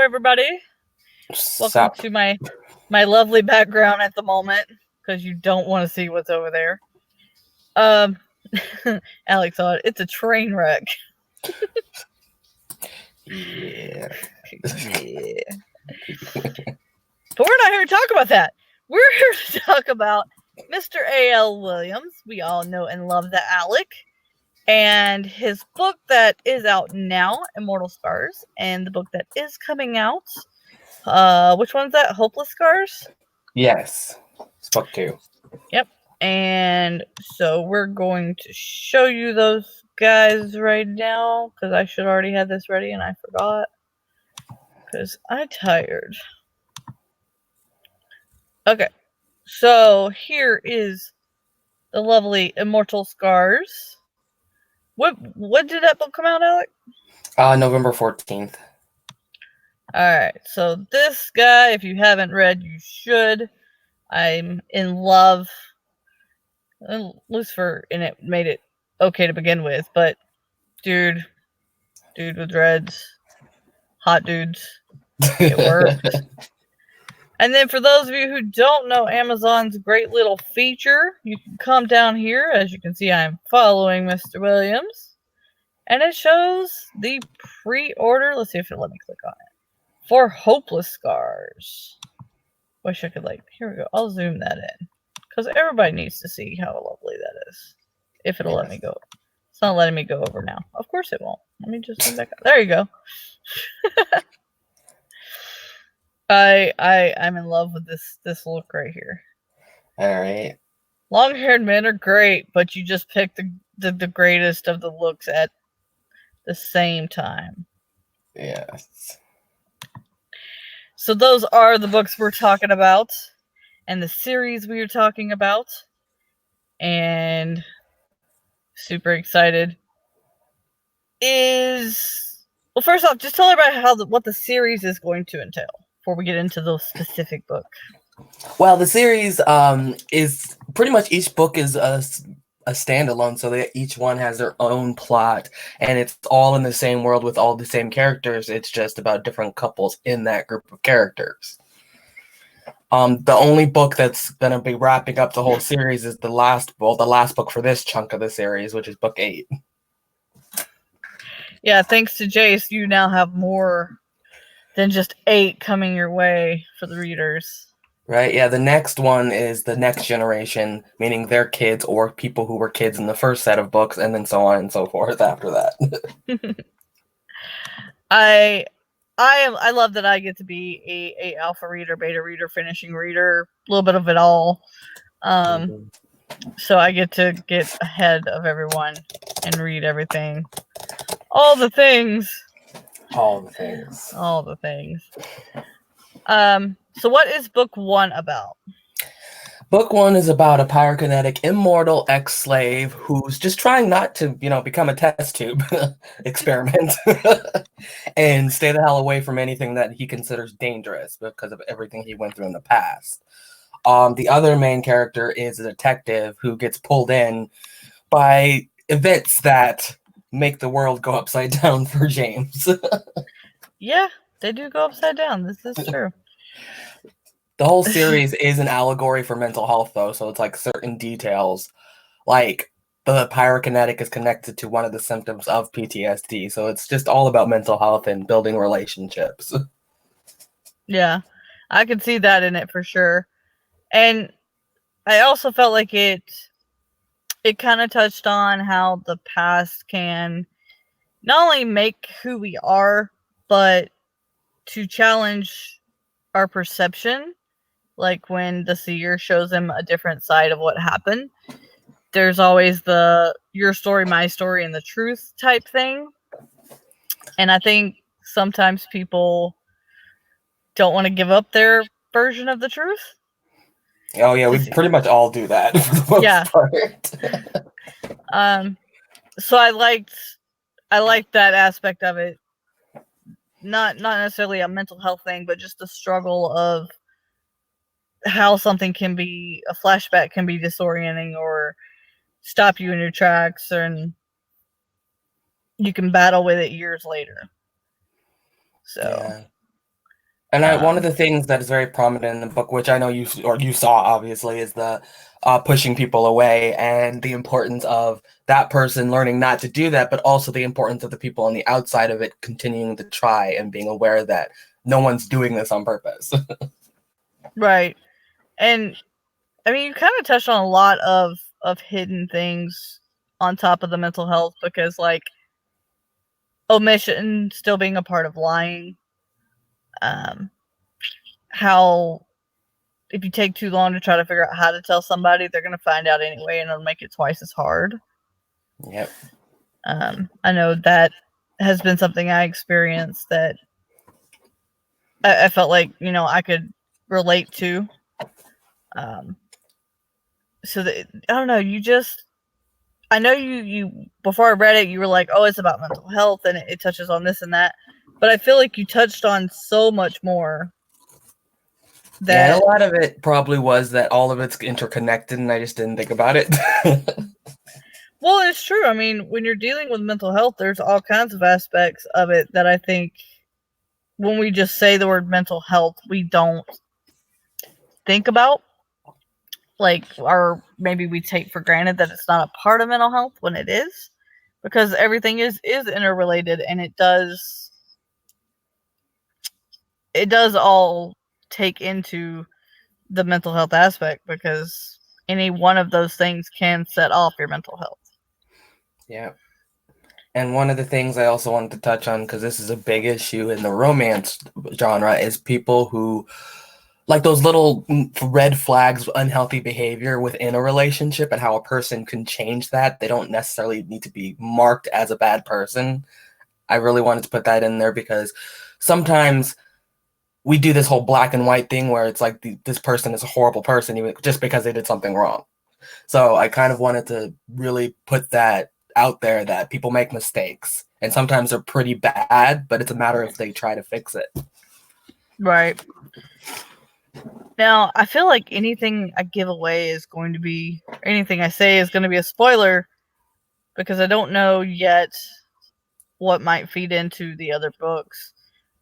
everybody. Welcome to my lovely background at the moment, because you don't want to see what's over there. Alex saw it. It's a train wreck. Yeah. Yeah. But we're not here to talk about that. We're here to talk about Mr. A.L. Williams. We all know and love the Alec. And his book that is out now, Immortal Scars, and the book that is coming out. Which one's that? Hopeless Scars? Yes. It's book 2. Yep. And so we're going to show you those guys right now, because I should already have this ready and I forgot. Because I'm tired. Okay. So here is the lovely Immortal Scars. What did that book come out, Alec? November 14th. Alright, so this guy, if you haven't read, you should. I'm in love. Lucifer in it made it okay to begin with, but dude with dreads, hot dudes, it worked. And then for those of you who don't know Amazon's great little feature, you can come down here. As you can see, I'm following Mr. Williams. And it shows the pre-order. Let's see if it'll let me click on it. For Hopeless Scars. Wish I could, here we go. I'll zoom that in. Because everybody needs to see how lovely that is. If it'll let me go. It's not letting me go over now. Of course it won't. Let me just zoom back up. There you go. I'm in love with this look right here. Alright. Long-haired men are great, but you just picked the greatest of the looks at the same time. Yes. So those are the books we're talking about, and the series we are talking about, and super excited. Well, first off, just tell everybody what the series is going to entail before we get into the specific book. Well, the series is pretty much each book is a standalone, so that each one has their own plot, and it's all in the same world with all the same characters. It's just about different couples in that group of characters. The only book that's going to be wrapping up the whole series is the last book for this chunk of the series, which is book 8. Yeah, thanks to Jace, you now have more than just 8 coming your way for the readers. Right, yeah, the next one is the next generation, meaning their kids or people who were kids in the first set of books, and then so on and so forth after that. I love that I get to be a alpha reader, beta reader, finishing reader, a little bit of it all. So I get to get ahead of everyone and read everything. All the things. So what is book 1 about? Book 1 is about a pyrokinetic immortal ex-slave who's just trying not to, become a test tube experiment and stay the hell away from anything that he considers dangerous because of everything he went through in the past. The other main character is a detective who gets pulled in by events that make the world go upside down for James. Yeah, they do go upside down. This is true. The whole series is an allegory for mental health, though, so it's like certain details. Like, the pyrokinetic is connected to one of the symptoms of PTSD, so it's just all about mental health and building relationships. Yeah, I could see that in it for sure. And I also felt like it kind of touched on how the past can not only make who we are, but to challenge our perception. Like when the seer shows him a different side of what happened, there's always the your story, my story, and the truth type thing. And I think sometimes people don't want to give up their version of the truth. Oh yeah, we pretty much all do that for the most part. So I liked that aspect of it. Not necessarily a mental health thing, but just the struggle of how something can be, a flashback can be disorienting or stop you in your tracks, and you can battle with it years later. So And one of the things that is very prominent in the book, which I know you saw obviously, is the pushing people away and the importance of that person learning not to do that, but also the importance of the people on the outside of it continuing to try and being aware that no one's doing this on purpose. Right. And I mean, you kind of touched on a lot of hidden things on top of the mental health, because like omission still being a part of lying, how if you take too long to try to figure out how to tell somebody, they're going to find out anyway, and it'll make it twice as hard. Yep. I know that has been something I experienced that I felt like, I could relate to. So that, I don't know, I know you before I read it, you were like, oh, it's about mental health and it touches on this and that, but I feel like you touched on so much more. Yeah, a lot of it probably was that all of it's interconnected and I just didn't think about it. Well, it's true. I mean, when you're dealing with mental health, there's all kinds of aspects of it that I think when we just say the word mental health, we don't think about. Like, or maybe we take for granted that it's not a part of mental health when it is, because everything is interrelated, and it does all take into the mental health aspect, because any one of those things can set off your mental health. Yeah. And one of the things I also wanted to touch on, because this is a big issue in the romance genre, is people who like those little red flags, unhealthy behavior within a relationship and how a person can change that. They don't necessarily need to be marked as a bad person. I really wanted to put that in there because sometimes we do this whole black and white thing where it's like this person is a horrible person even just because they did something wrong. So I kind of wanted to really put that out there that people make mistakes and sometimes they're pretty bad, but it's a matter if they try to fix it. Right. Now, I feel like anything I give away is going to be, anything I say is going to be a spoiler, because I don't know yet what might feed into the other books.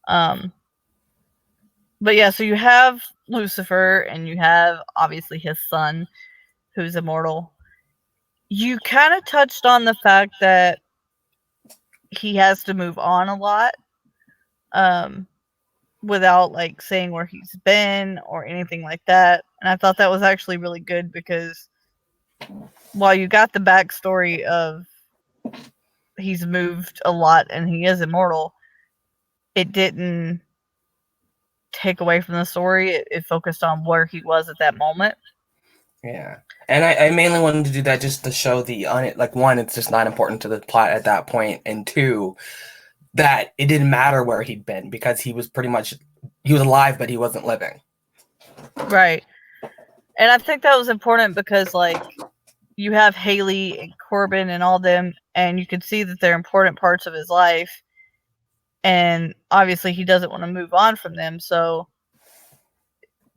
But yeah, so you have Lucifer, and you have obviously his son, who's immortal. You kind of touched on the fact that he has to move on a lot, without like saying where he's been or anything like that. And I thought that was actually really good, because while you got the backstory of he's moved a lot and he is immortal, it didn't take away from the story. It focused on where he was at that moment. Yeah. And I mainly wanted to do that just to show one, it's just not important to the plot at that point, and two, that it didn't matter where he'd been because he was alive, but he wasn't living. Right. And I think that was important because, like, you have Haley and Corbin and all them, and you can see that they're important parts of his life. And obviously he doesn't want to move on from them, so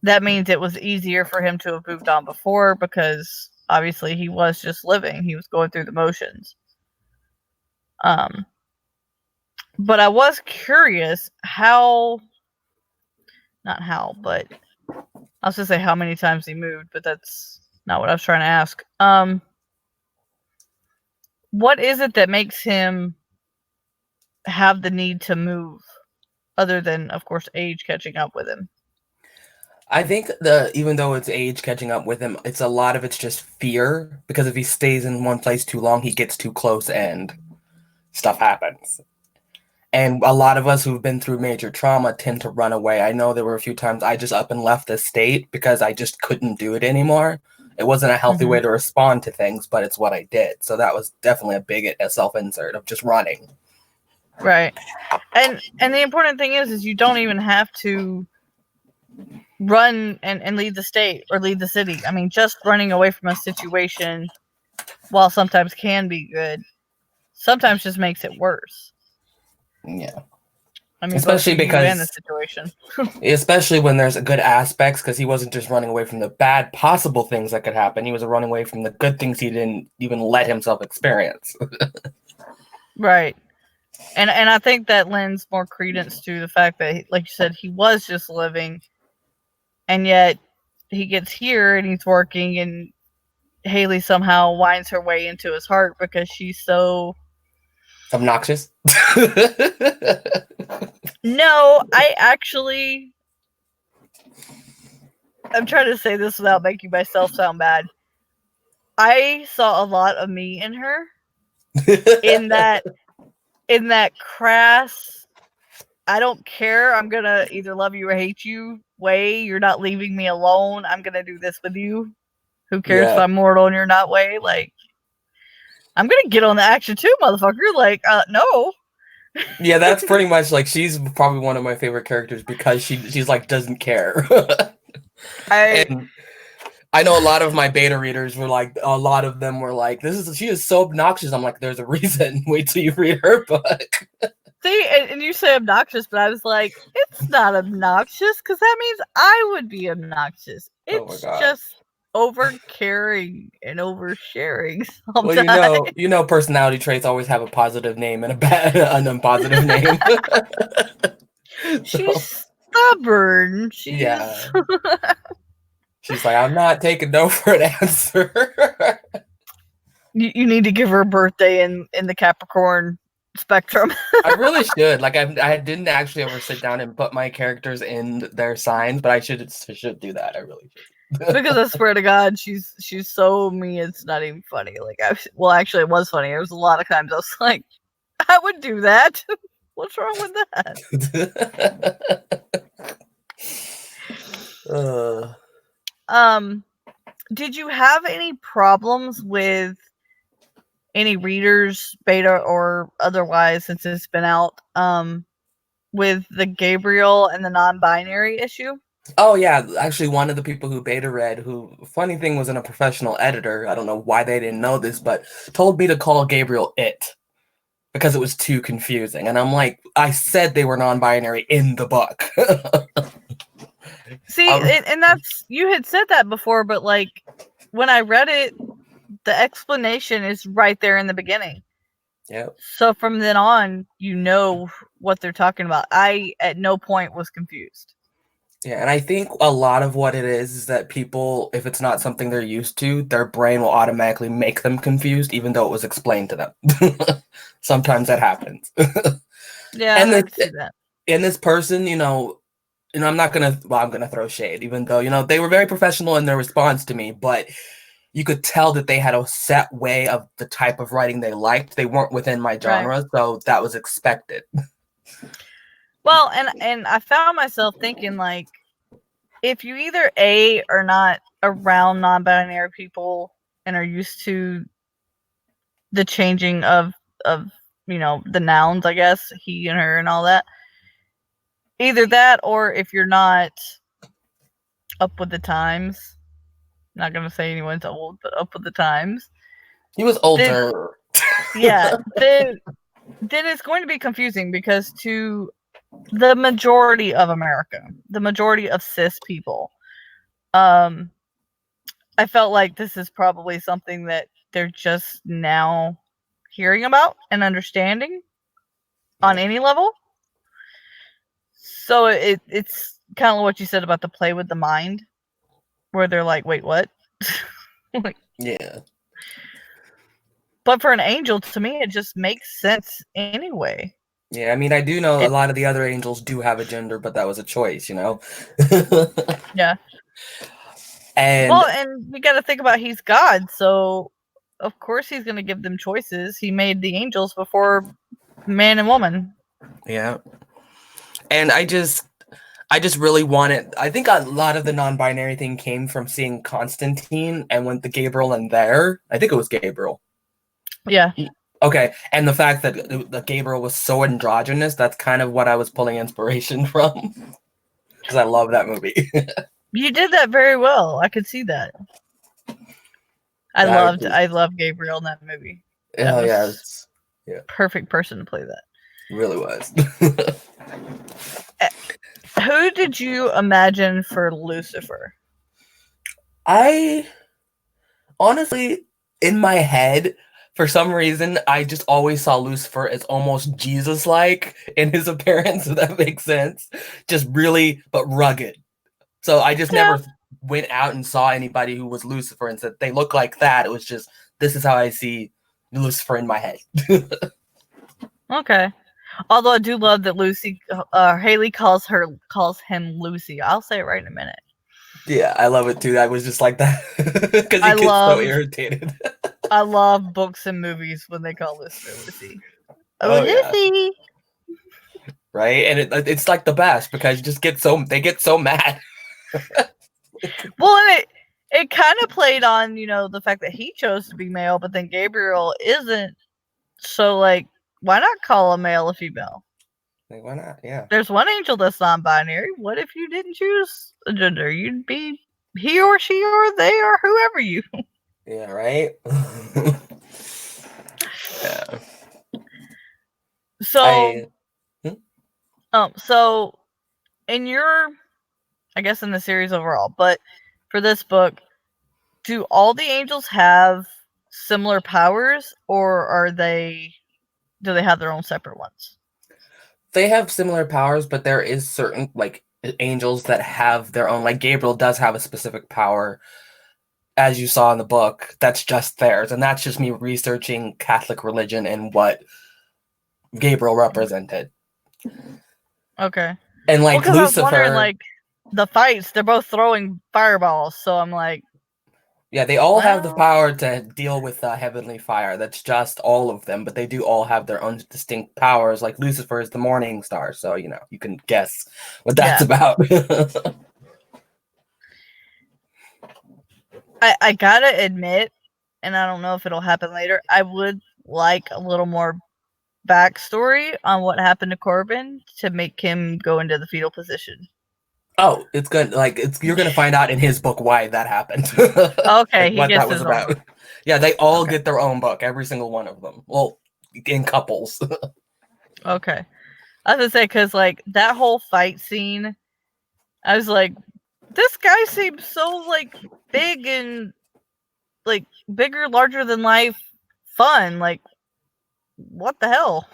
that means it was easier for him to have moved on before, because obviously he was just living. He was going through the motions. But I was curious not how, but I was going to say how many times he moved, but that's not what I was trying to ask. What is it that makes him have the need to move, other than, of course, age catching up with him? I think even though it's age catching up with him, it's a lot of it's just fear, because if he stays in one place too long, he gets too close and stuff happens. And a lot of us who've been through major trauma tend to run away. I know there were a few times I just up and left the state because I just couldn't do it anymore. It wasn't a healthy way to respond to things, but it's what I did. So that was definitely a self-insert of just running. Right. And the important thing is you don't even have to run and leave the state or leave the city. I mean, just running away from a situation, while sometimes can be good, sometimes just makes it worse. Yeah. I mean, especially because and the situation. Especially when there's good aspects, because he wasn't just running away from the bad possible things that could happen. He was running away from the good things he didn't even let himself experience. Right. And I think that lends more credence to the fact that, like you said, he was just living, and yet he gets here and he's working, and Haley somehow winds her way into his heart because she's so obnoxious. No, I'm trying to say this without making myself sound bad. I saw a lot of me in her in that crass, I don't care, I'm gonna either love you or hate you way, you're not leaving me alone, I'm gonna do this with you. Who cares if I'm mortal and you're not way? Like, I'm gonna get on the action too, motherfucker. Like, no. Yeah, that's pretty much like she's probably one of my favorite characters because she's like doesn't care. And I know a lot of my beta readers were like, a lot of them were like, she is so obnoxious. I'm like, there's a reason. Wait till you read her book. See, and you say obnoxious, but I was like, it's not obnoxious because that means I would be obnoxious. It's just over caring and oversharing sometimes. Well, you know, personality traits always have a positive name and an unpositive name. She's stubborn. Yeah. She's like, I'm not taking no for an answer. You need to give her a birthday in the Capricorn spectrum. I really should. Like, I didn't actually ever sit down and put my characters in their signs, but I should do that. I really should. Because I swear to God, she's so me. It's not even funny. Like, actually, it was funny. There was a lot of times I was like, I would do that. What's wrong with that? Did you have any problems with any readers, beta or otherwise, since it's been out, with the Gabriel and the non-binary issue? Oh yeah, actually one of the people who beta read, who funny thing was a professional editor, I don't know why they didn't know this, but told me to call Gabriel it because it was too confusing. And I'm like, I said they were non-binary in the book. See, and that's, you had said that before, but like when I read it, the explanation is right there in the beginning. Yeah. So from then on, you know what they're talking about. I at no point was confused. Yeah, and I think a lot of what it is that people, if it's not something they're used to, their brain will automatically make them confused, even though it was explained to them. Sometimes that happens. Yeah, and I can see that. And this person, you know, I'm gonna throw shade, even though, you know, they were very professional in their response to me, but you could tell that they had a set way of the type of writing they liked. They weren't within my genre, right. So that was expected. Well, and I found myself thinking, like, if you either A, are not around non-binary people and are used to the changing of you know, the nouns, I guess, he and her and all that, either that, or if you're not up with the times, not gonna say anyone's old, but up with the times. He was older. Then it's going to be confusing, because to the majority of America, the majority of cis people, I felt like this is probably something that they're just now hearing about and understanding on any level. So it's kind of what you said about the play with the mind, where they're like, wait, what? Like, yeah. But for an angel, to me, it just makes sense anyway. Yeah, I mean, I do know a lot of the other angels do have a gender, but that was a choice, you know? Yeah. And you got to think about, he's God, so of course he's going to give them choices. He made the angels before man and woman. Yeah. And I just really wanted, I think a lot of the non-binary thing came from seeing Constantine and went to Gabriel in there. I think it was Gabriel. Yeah. Okay, and the fact that the Gabriel was so androgynous, that's kind of what I was pulling inspiration from. Because I love that movie. You did that very well. I could see that. I loved Gabriel in that movie. Oh, yeah. Perfect person to play that. It really was. Who did you imagine for Lucifer? I honestly, in my head, For some reason, I just always saw Lucifer as almost Jesus-like in his appearance, if that makes sense. Just really, but rugged. So I just Yeah. never went out and saw anybody who was Lucifer and said they look like that. It was just, this is how I see Lucifer in my head. Okay. Although I do love that Haley calls him Lucy. I'll say it right in a minute. Yeah, I love it too. I was just like that because he I gets so love irritated. I love books and movies when they call Lucifer Lucy. Oh, Oh yeah, Lucy. right. And it's like the best because you just they get so mad. Well, and it kind of played on, the fact that he chose to be male, but then Gabriel isn't. So, like, why not call a male a female? Like, why not? Yeah. There's one angel that's non-binary. What if you didn't choose a gender? You'd be he or she or they or whoever you. Yeah. Right. Yeah. So, I. Hmm? so in your, I guess in the series overall, but for this book, do all the angels have similar powers, or do they have their own separate ones? They have similar powers, but there is certain like angels that have their own. Like Gabriel does have a specific power, as you saw in the book. That's just theirs, and that's just me researching Catholic religion and what Gabriel represented. Okay. And Well, like because I was wondering, Lucifer, like, the fights, they're both throwing fireballs, so I'm like, yeah, they all have the well, power to deal with heavenly fire. That's just all of them, but they do all have their own distinct powers. Like Lucifer is the morning star, so you can guess what that's yeah. about. I gotta admit, and I don't know if it'll happen later, I would like a little more backstory on what happened to Corbin to make him go into the fetal position. Oh, it's good. Like you're gonna find out in his book why that happened, Okay, like he what gets that was his own about. book. Yeah, they all Okay. get their own book, every single one of them. Well, in couples. Okay. I was gonna say, because, like, that whole fight scene, I was like, this guy seems so, like, big and, like, bigger, larger than life, fun. Like, what the hell?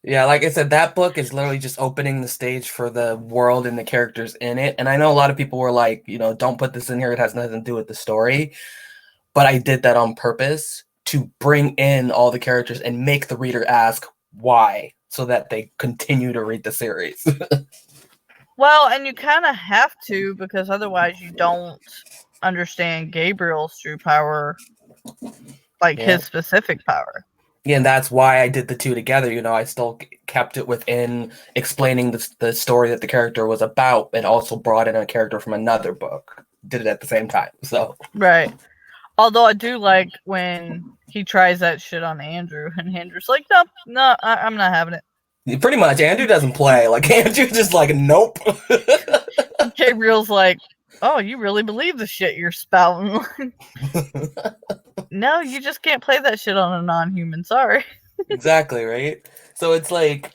Yeah, like I said, that book is literally just opening the stage for the world and the characters in it. And I know a lot of people were like, don't put this in here. It has nothing to do with the story. But I did that on purpose to bring in all the characters and make the reader ask why, so that they continue to read the series. Well, and you kind of have to, because otherwise you don't understand Gabriel's true power, like Yeah. his specific power. Yeah, and that's why I did the two together. I still kept it within explaining the story that the character was about, and also brought in a character from another book. Did it at the same time. So Right. Although I do like when he tries that shit on Andrew, and Andrew's like, nope, no, I'm not having it. pretty much, Andrew doesn't play. Like Andrew's just like, nope. Gabriel's like, oh, you really believe the shit you're spouting? No, you just can't play that shit on a non-human. Sorry. Exactly, right? So it's like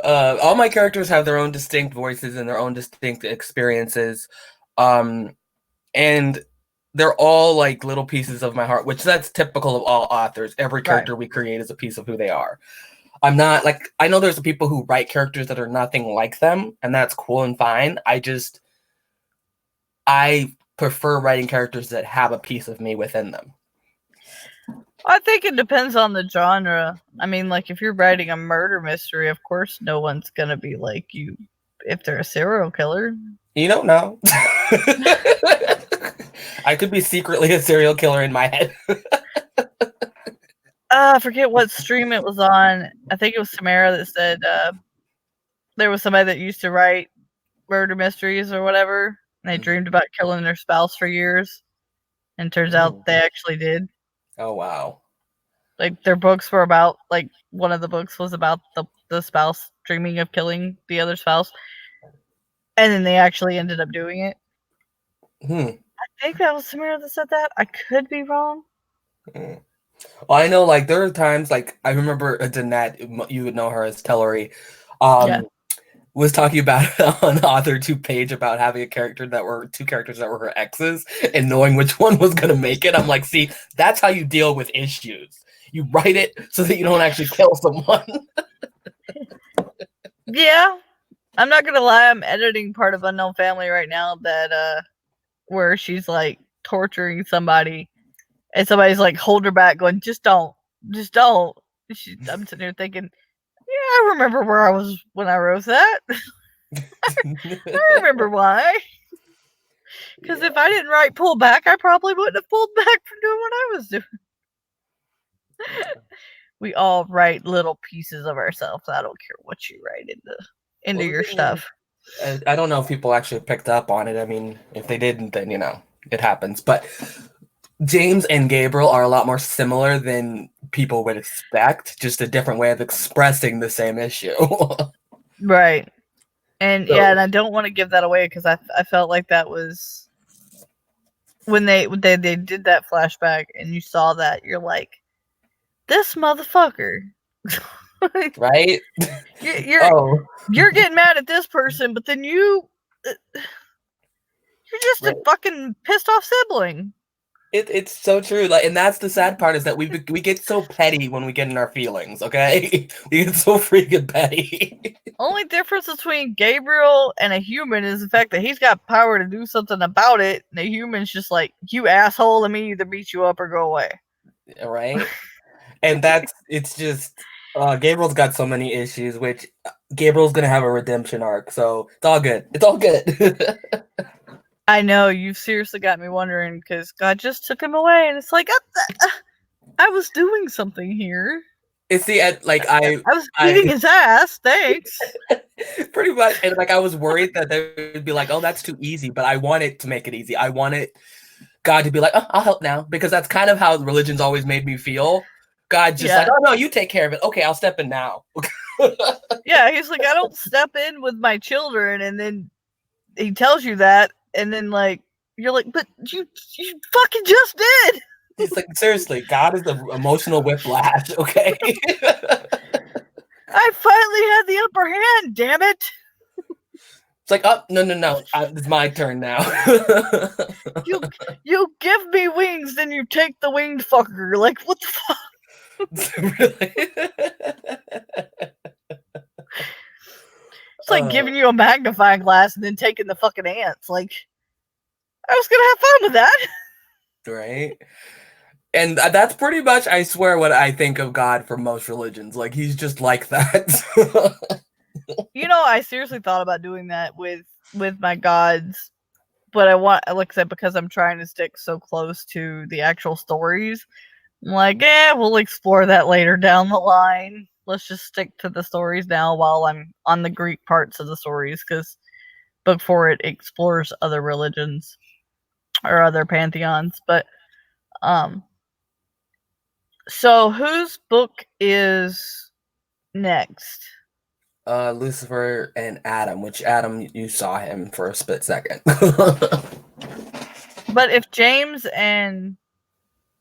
all my characters have their own distinct voices and their own distinct experiences. And they're all like little pieces of my heart, which that's typical of all authors. Every Right. character we create is a piece of who they are. I'm not like, I know there's people who write characters that are nothing like them, and that's cool and fine. I prefer writing characters that have a piece of me within them. I think it depends on the genre. I mean, like, if you're writing a murder mystery, of course no one's gonna be like you if they're a serial killer. You don't know. I could be secretly a serial killer in my head. I forget what stream it was on. I think it was Samara that said there was somebody that used to write murder mysteries or whatever, and they dreamed about killing their spouse for years, and turns out they actually did. Oh, wow. Like, their books were about, like, one of the books was about the spouse dreaming of killing the other spouse, and then they actually ended up doing it. I think that was Samara that said that. I could be wrong. Well, I know, like, there are times, like, I remember Danette, you would know her as Tellery. Yeah. was talking about on Author 2 page about having two characters that were her exes and knowing which one was going to make it. I'm like, see, that's how you deal with issues. You write it so that you don't actually kill someone. Yeah. I'm not gonna lie, I'm editing part of Unknown Family right now that where she's like torturing somebody and somebody's like hold her back going, just don't. I'm sitting here thinking, yeah, I remember where I was when I wrote that. I remember why. Because if I didn't write pull back, I probably wouldn't have pulled back from doing what I was doing. We all write little pieces of ourselves. I don't care what you write into your stuff. I don't know if people actually picked up on it. I mean, if they didn't, then, it happens. But James and Gabriel are a lot more similar than people would expect, just a different way of expressing the same issue. Right. And yeah, and I don't want to give that away because I felt like that was when they did that flashback and you saw that, you're like, this motherfucker. Right? You're getting mad at this person, but then you're just a fucking pissed off sibling. It's so true, and that's the sad part is that we get so petty when we get in our feelings. Okay, we get so freaking petty. Only difference between Gabriel and a human is the fact that he's got power to do something about it, and a human's just like, you asshole, let me either beat you up or go away. Right, and it's just Gabriel's got so many issues, which Gabriel's gonna have a redemption arc, so it's all good. It's all good. I know, you've seriously got me wondering, because God just took him away, and it's like, I was doing something here. It's the end, I was beating his ass, thanks. Pretty much, and I was worried that they would be like, oh, that's too easy, but I wanted to make it easy. I wanted God to be like, oh, I'll help now, because that's kind of how religion's always made me feel. God just like, oh, no, you take care of it. Okay, I'll step in now. Yeah, he's like, I don't step in with my children, and then he tells you that, and then you're like, but you fucking just did. He's like, seriously, God is the emotional whiplash, okay? I finally had the upper hand, damn it. It's like, oh, no, it's my turn now. you give me wings, then you take the winged fucker. Like, what the fuck? Really? It's like giving you a magnifying glass and then taking the fucking ants. Like, I was gonna have fun with that. Right? And that's pretty much, I swear, what I think of God for most religions. Like, he's just like that. I seriously thought about doing that with my gods, but I want, like I said, because I'm trying to stick so close to the actual stories, I'm like, we'll explore that later down the line. Let's just stick to the stories now while I'm on the Greek parts of the stories, because book 4 it explores other religions or other pantheons. But so whose book is next? Lucifer and Adam, which Adam, you saw him for a split second. But if James and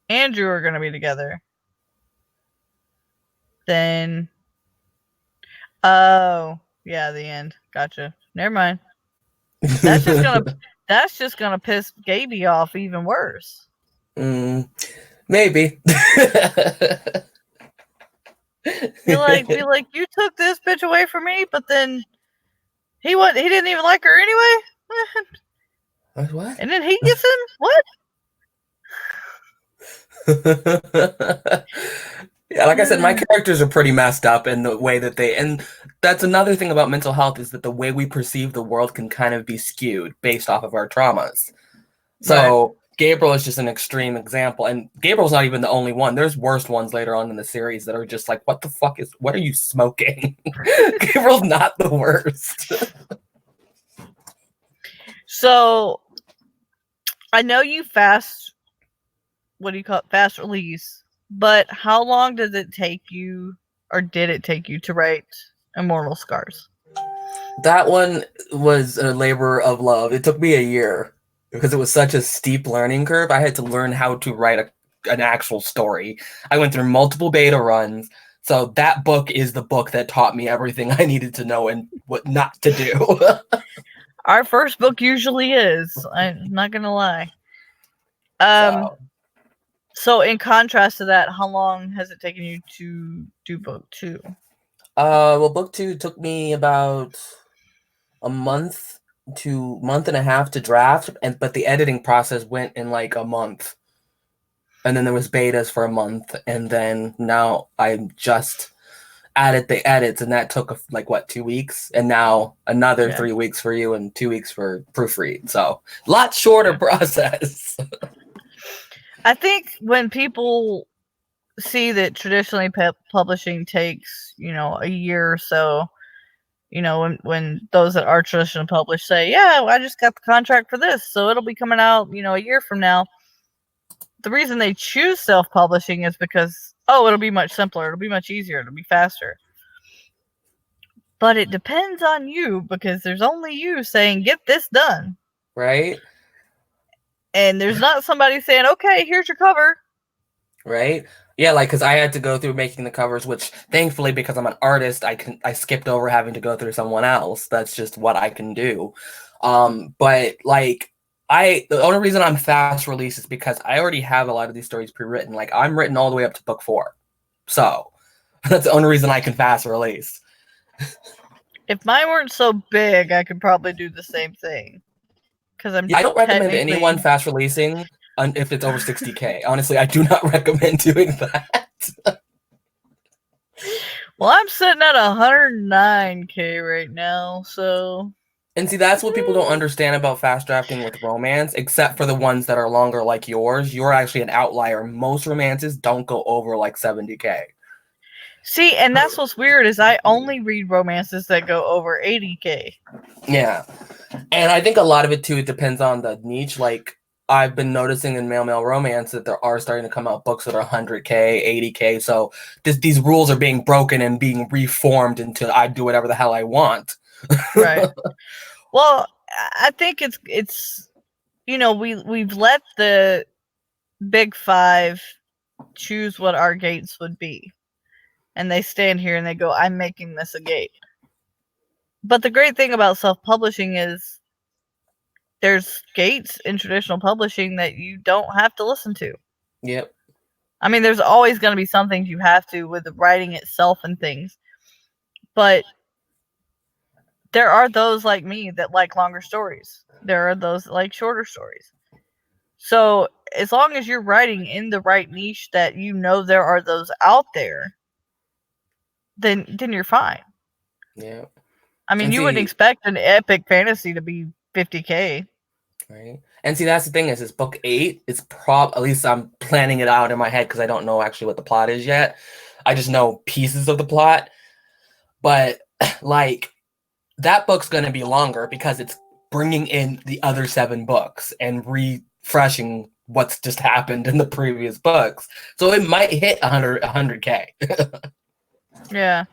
Andrew are going to be together, then oh yeah, the end. Gotcha. Never mind. That's just gonna piss Gaby off even worse. Maybe. Be like, you took this bitch away from me, but then he didn't even like her anyway. What? And then he gets him? What? Yeah, like I said, my characters are pretty messed up in the way that and that's another thing about mental health, is that the way we perceive the world can kind of be skewed based off of our traumas. So right. Gabriel is just an extreme example, and Gabriel's not even the only one. There's worse ones later on in the series that are just like, what are you smoking? Gabriel's not the worst. So I know you fast release, but how long does it take you, or did it take you, to write Immortal Scars? That one was a labor of love. It took me a year because it was such a steep learning curve. I had to learn how to write an actual story. I went through multiple beta runs, So that book is the book that taught me everything I needed to know and what not to do. Our first book usually is. I'm not gonna lie. So in contrast to that, how long has it taken you to do book 2? Well, book 2 took me about a month to month and a half to draft, but the editing process went in like a month. And then there was betas for a month, and then now I'm just added the edits, and that took like what, 2 weeks, and now another 3 weeks for you and 2 weeks for proofread. So a lot shorter process. I think when people see that traditionally publishing takes, a year or so, when those that are traditionally published say, yeah, well, I just got the contract for this, so it'll be coming out, a year from now. The reason they choose self-publishing is because, it'll be much simpler, it'll be much easier, it'll be faster. But it depends on you, because there's only you saying, get this done. Right? And there's not somebody saying, okay, here's your cover. Right? Yeah, like, because I had to go through making the covers, which thankfully, because I'm an artist, I skipped over having to go through someone else. That's just what I can do. But like, the only reason I'm fast release is because I already have a lot of these stories pre-written. Like, I'm written all the way up to book 4. So that's the only reason I can fast release. If mine weren't so big, I could probably do the same thing. Because I don't recommend anyone fast releasing if it's over 60K. Honestly, I do not recommend doing that. Well, I'm sitting at 109K right now, so... And see, that's what people don't understand about fast drafting with romance, except for the ones that are longer like yours. You're actually an outlier. Most romances don't go over like 70K. See, and that's what's weird, is I only read romances that go over 80K. Yeah. And I think a lot of it, too, it depends on the niche. Like, I've been noticing in male romance that there are starting to come out books that are 100K, 80K. So these rules are being broken and being reformed into I do whatever the hell I want. Right. Well, I think it's we've let the big 5 choose what our gates would be. And they stand here and they go, I'm making this a gate. But the great thing about self-publishing is there's gates in traditional publishing that you don't have to listen to. Yep. I mean, there's always going to be some things you have to with the writing itself and things. But there are those like me that like longer stories. There are those that like shorter stories. So as long as you're writing in the right niche that there are those out there, then you're fine. Yeah. I mean, you wouldn't expect an epic fantasy to be 50K. Right. And see, that's the thing is book 8 is at least I'm planning it out in my head because I don't know actually what the plot is yet. I just know pieces of the plot. But like, that book's going to be longer because it's bringing in the other 7 books and refreshing what's just happened in the previous books. So it might hit 100K. Yeah.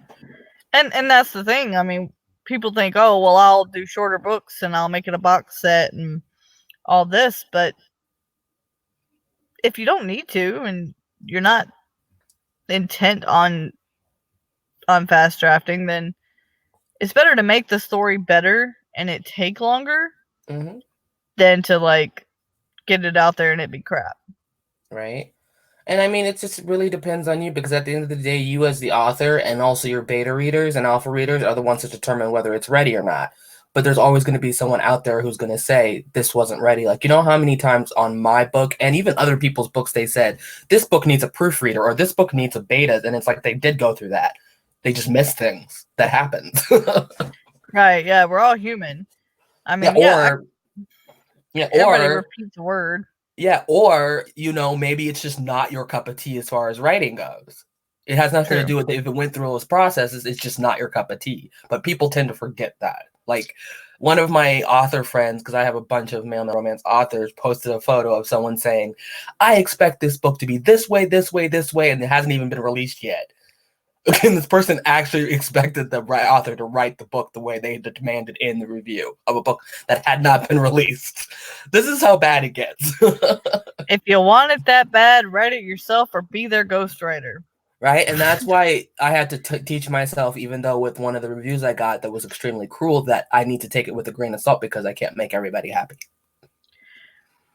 And that's the thing. I mean, people think, oh, well, I'll do shorter books and I'll make it a box set and all this. But if you don't need to and you're not intent on fast drafting, then it's better to make the story better and it take longer than to like get it out there and it be crap. Right. And I mean, it just really depends on you because at the end of the day, you as the author and also your beta readers and alpha readers are the ones to determine whether it's ready or not. But there's always going to be someone out there who's going to say, this wasn't ready. Like, you know how many times on my book and even other people's books, they said, this book needs a proofreader or this book needs a beta. And it's like, they did go through that. They just missed things. That happens. Right. Yeah. We're all human. I mean, everybody repeats a word. Yeah, or, maybe it's just not your cup of tea as far as writing goes. It has nothing to do with it. If it went through those processes, it's just not your cup of tea. But people tend to forget that. Like, one of my author friends, because I have a bunch of male romance authors, posted a photo of someone saying, I expect this book to be this way, this way, this way, and it hasn't even been released yet. And this person actually expected the author to write the book the way they demanded in the review of a book that had not been released. This is how bad it gets. If you want it that bad, write it yourself or be their ghostwriter. Right? And that's why I had to teach myself, even though with one of the reviews I got that was extremely cruel, that I need to take it with a grain of salt because I can't make everybody happy.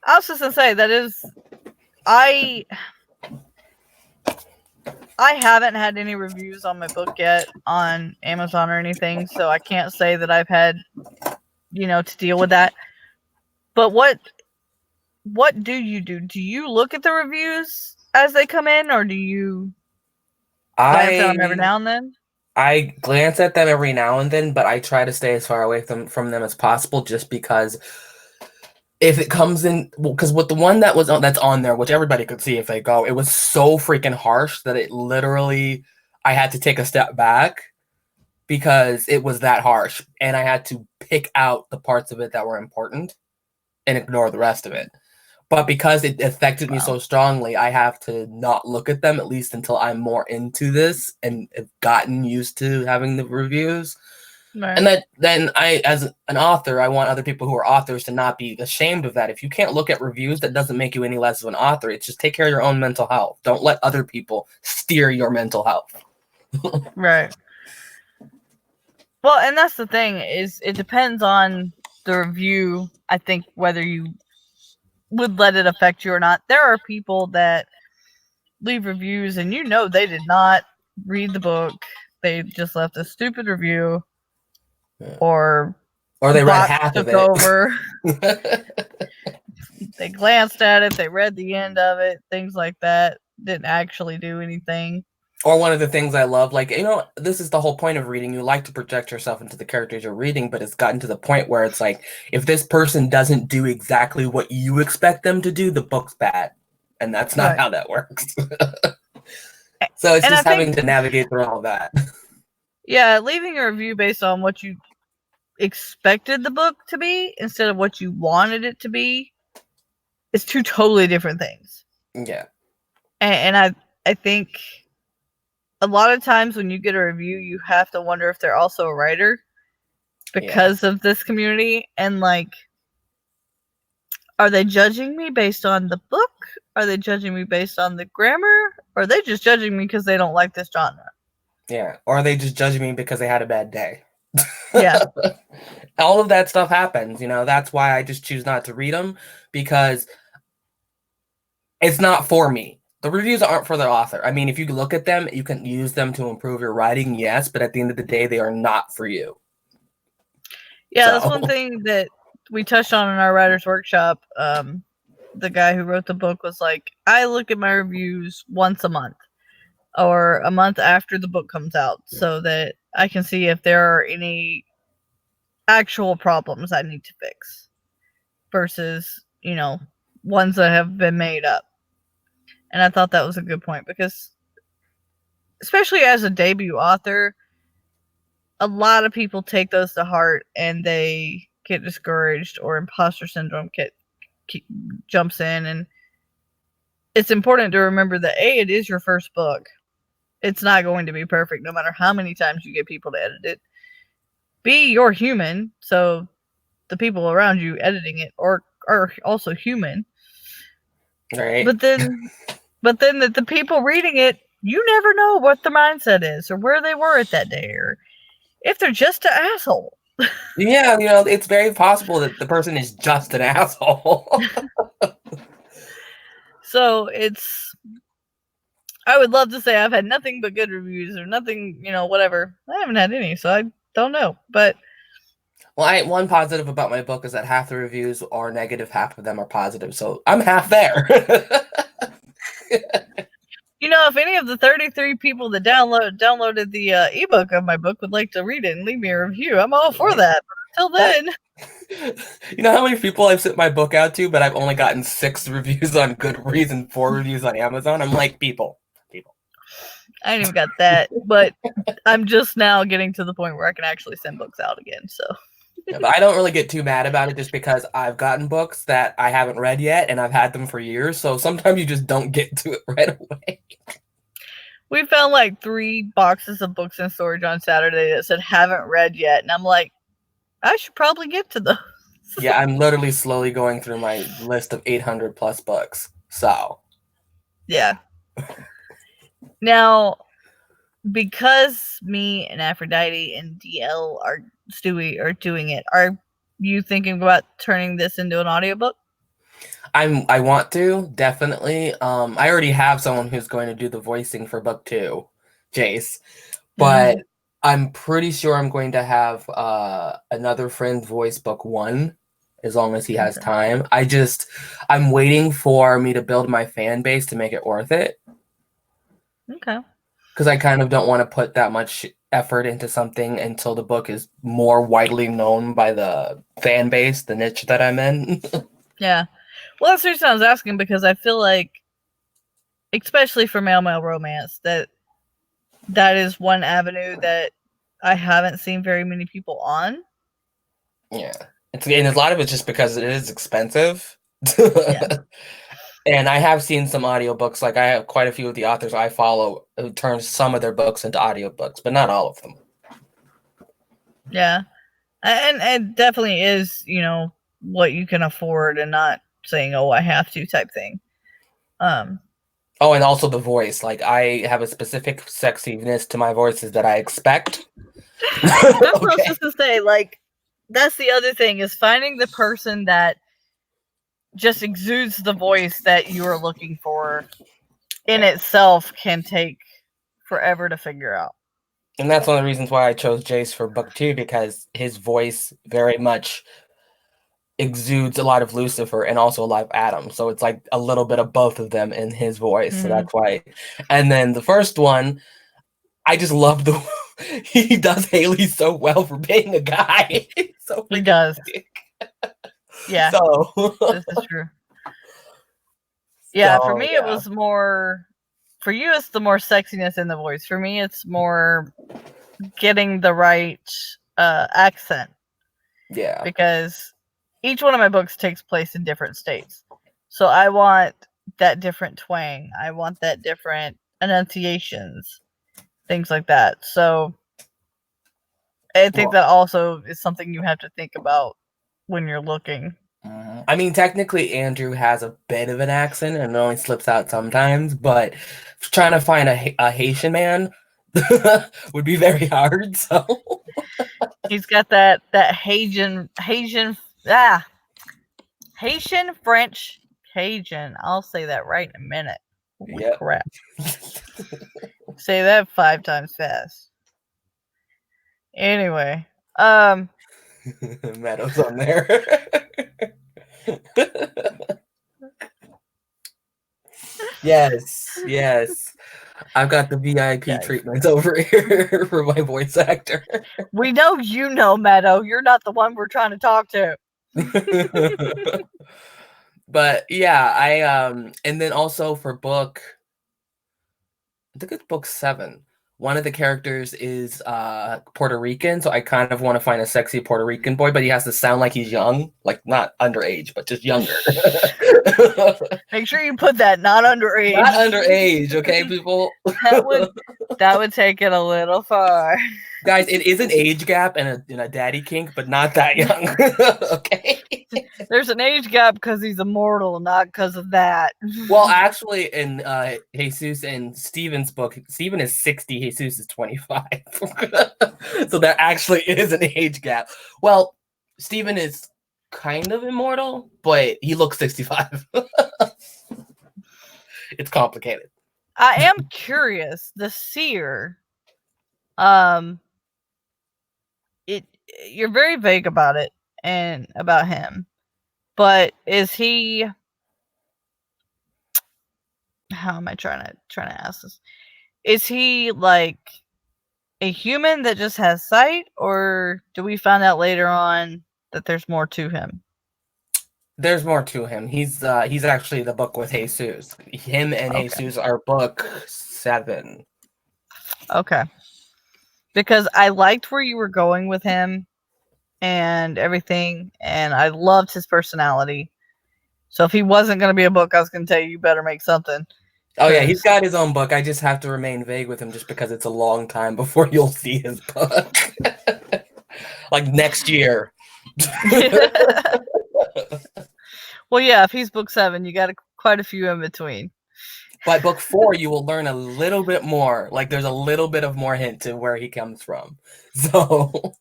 I was just gonna say that is, I haven't had any reviews on my book yet on Amazon or anything, so I can't say that I've had, to deal with that. But what do you do? Do you look at the reviews as they come in, or do you glance at them every now and then? I glance at them every now and then, but I try to stay as far away from them as possible, just because if it comes in, because with the one that's on there, which everybody could see if they go, it was so freaking harsh that it literally, I had to take a step back because it was that harsh, and I had to pick out the parts of it that were important and ignore the rest of it. But because it affected me so strongly, I have to not look at them, at least until I'm more into this and have gotten used to having the reviews. Right. And then I, as an author, I want other people who are authors to not be ashamed of that. If you can't look at reviews, that doesn't make you any less of an author. It's just take care of your own mental health. Don't let other people steer your mental health. Right. Well, and that's the thing, is it depends on the review, I think, whether you would let it affect you or not. There are people that leave reviews and they did not read the book. They just left a stupid review. Yeah. Or they read half of it. Over. They glanced at it, they read the end of it, things like that. Didn't actually do anything. Or one of the things I love, like, this is the whole point of reading. You like to project yourself into the characters you're reading, but it's gotten to the point where it's like, if this person doesn't do exactly what you expect them to do, the book's bad. And that's not how that works. So it's just having to navigate through all that. Yeah, leaving a review based on what you expected the book to be instead of what you wanted it to be is two totally different things. Yeah. And I think a lot of times when you get a review, you have to wonder if they're also a writer because of this community. And like, are they judging me based on the book? Are they judging me based on the grammar? Or are they just judging me because they don't like this genre? Yeah. Or are they just judging me because they had a bad day? Yeah. All of that stuff happens. That's why I just choose not to read them, because it's not for me. The reviews aren't for the author. I mean, if you look at them, you can use them to improve your writing, yes, but at the end of the day, they are not for you. Yeah, that's one thing that we touched on in our writer's workshop. The guy who wrote the book was like, I look at my reviews once a month or a month after the book comes out so that I can see if there are any actual problems I need to fix versus, ones that have been made up. And I thought that was a good point because, especially as a debut author, a lot of people take those to heart and they get discouraged, or imposter syndrome jumps in. And it's important to remember that it is your first book. It's not going to be perfect no matter how many times you get people to edit it. You're human, so the people around you editing it are also human. Right. But then the people reading it, you never know what the mindset is or where they were at that day or if they're just an asshole. Yeah, it's very possible that the person is just an asshole. So I would love to say I've had nothing but good reviews or nothing, whatever. I haven't had any, so I don't know. But one positive about my book is that half the reviews are negative, half of them are positive. So I'm half there. If any of the 33 people that downloaded the ebook of my book would like to read it and leave me a review, I'm all for that. But until then, you know how many people I've sent my book out to, but I've only gotten 6 reviews on Goodreads and 4 reviews on Amazon. I'm like, people. I ain't even got that, but I'm just now getting to the point where I can actually send books out again. So. Yeah, but I don't really get too mad about it just because I've gotten books that I haven't read yet and I've had them for years. So sometimes you just don't get to it right away. We found like 3 boxes of books in storage on Saturday that said haven't read yet. And I'm like, I should probably get to those. Yeah, I'm literally slowly going through my list of 800 plus books. So. Yeah. Now, because me and Aphrodite and DL are Stewie are doing it, are you thinking about turning this into an audiobook? I want to, definitely. I already have someone who's going to do the voicing for book 2, Jace. But I'm pretty sure I'm going to have another friend voice book 1 as long as he has time. I'm waiting for me to build my fan base to make it worth it. Okay. Because I kind of don't want to put that much effort into something until the book is more widely known by the fan base, the niche that I'm in. Yeah. Well, that's the reason I was asking, because I feel like, especially for male romance, that is one avenue that I haven't seen very many people on. Yeah. And a lot of it's just because it is expensive. Yeah. And I have seen some audiobooks, like I have quite a few of the authors I follow who turn some of their books into audiobooks, but not all of them. Yeah. And it definitely is, what you can afford, and not saying, oh, I have to type thing. Oh, and also the voice. Like, I have a specific sexiness to my voices that I expect. That's what I was just to say. Like, that's the other thing, is finding the person that just exudes the voice that you are looking for in itself can take forever to figure out. And that's one of the reasons why I chose Jace for book 2, because his voice very much exudes a lot of Lucifer and also a lot of Adam. So it's like a little bit of both of them in his voice. So that's why. And then the first one, I just love the he does Haley so well for being a guy. So he does. Yeah. So this is true. Yeah, for me it was more, for you it's the more sexiness in the voice. For me it's more getting the right accent. Yeah. Because each one of my books takes place in different states. So I want that different twang. I want that different enunciations, things like that. So I think that also is something you have to think about when you're looking. I mean, technically Andrew has a bit of an accent and it only slips out sometimes, but trying to find a Haitian man would be very hard. So he's got that Haitian French Cajun. I'll say that right in a minute. Holy crap. Say that 5 times fast. Anyway, Meadow's on there. Yes. I've got the VIP treatment over here for my voice actor. We know you know, Meadow. You're not the one we're trying to talk to. But yeah, and then also for book, I think it's book 7. One of the characters is Puerto Rican, so I kind of want to find a sexy Puerto Rican boy, but he has to sound like he's young, like not underage, but just younger. Make sure you put that not underage. Not underage, okay, people? that would take it a little far. Guys, it is an age gap and a daddy kink, but not that young. Okay. There's an age gap because he's immortal, not because of that. Well, actually, in Jesus and Steven's book, Steven is 60, Jesus is 25. So there actually is an age gap. Well, Steven is kind of immortal, but he looks 65. It's complicated. I am curious. The seer, you're very vague about it and about him, but is he? How am I trying to ask this? Is he like a human that just has sight, or do we find out later on that there's more to him? There's more to him. He's actually the book with Jesus. Him and Jesus are book 7. Okay. Because I liked where you were going with him and everything, and I loved his personality. So if he wasn't going to be a book, I was going to tell you better make something. Oh yeah, he's got his own book. I just have to remain vague with him just because it's a long time before you'll see his book. Like next year. Well, yeah, if he's book 7, you got quite a few in between. By book 4, you will learn a little bit more. Like there's a little bit of more hint to where he comes from. So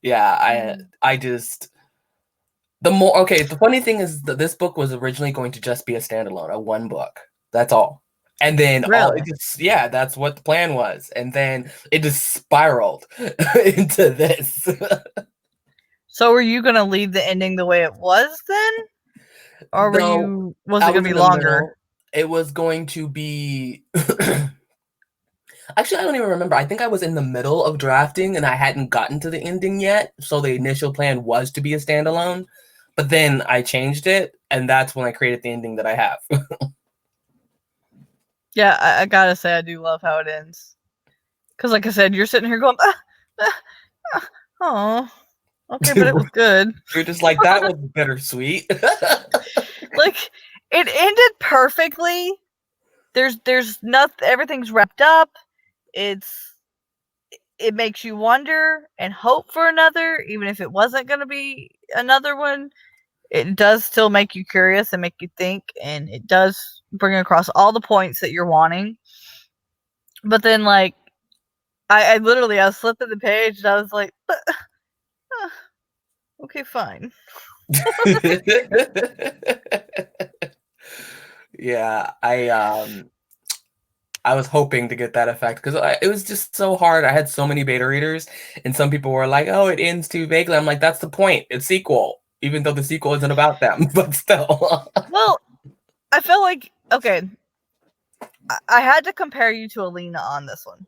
yeah, I just the funny thing is that this book was originally going to just be a standalone, a one book. That's all. And then Really? that's what the plan was. And then it just spiraled into this. So were you gonna leave the ending the way it was then? Or No, was I it gonna was be in the longer? middle. It was going to be Actually, I don't even remember. I think I was in the middle of drafting and I hadn't gotten to the ending yet. So the initial plan was to be a standalone. But then I changed it, and that's when I created the ending that I have. Yeah, I gotta say I do love how it ends. Because like I said, you're sitting here going, oh, okay, but it was good. You're just like, that was bittersweet. Like, it ended perfectly. There's nothing, everything's wrapped up. It makes you wonder and hope for another, even if it wasn't going to be another one. It does still make you curious and make you think, and it does bring across all the points that you're wanting. But then, like, I literally, I was flipping the page and I was like, okay, fine. Yeah, I was hoping to get that effect because it was just so hard. I had so many beta readers, and some people were like, "Oh, it ends too vaguely." I'm like, "That's the point. It's sequel, even though the sequel isn't about them, but still." Well, I felt like, okay, I had to compare you to Alina on this one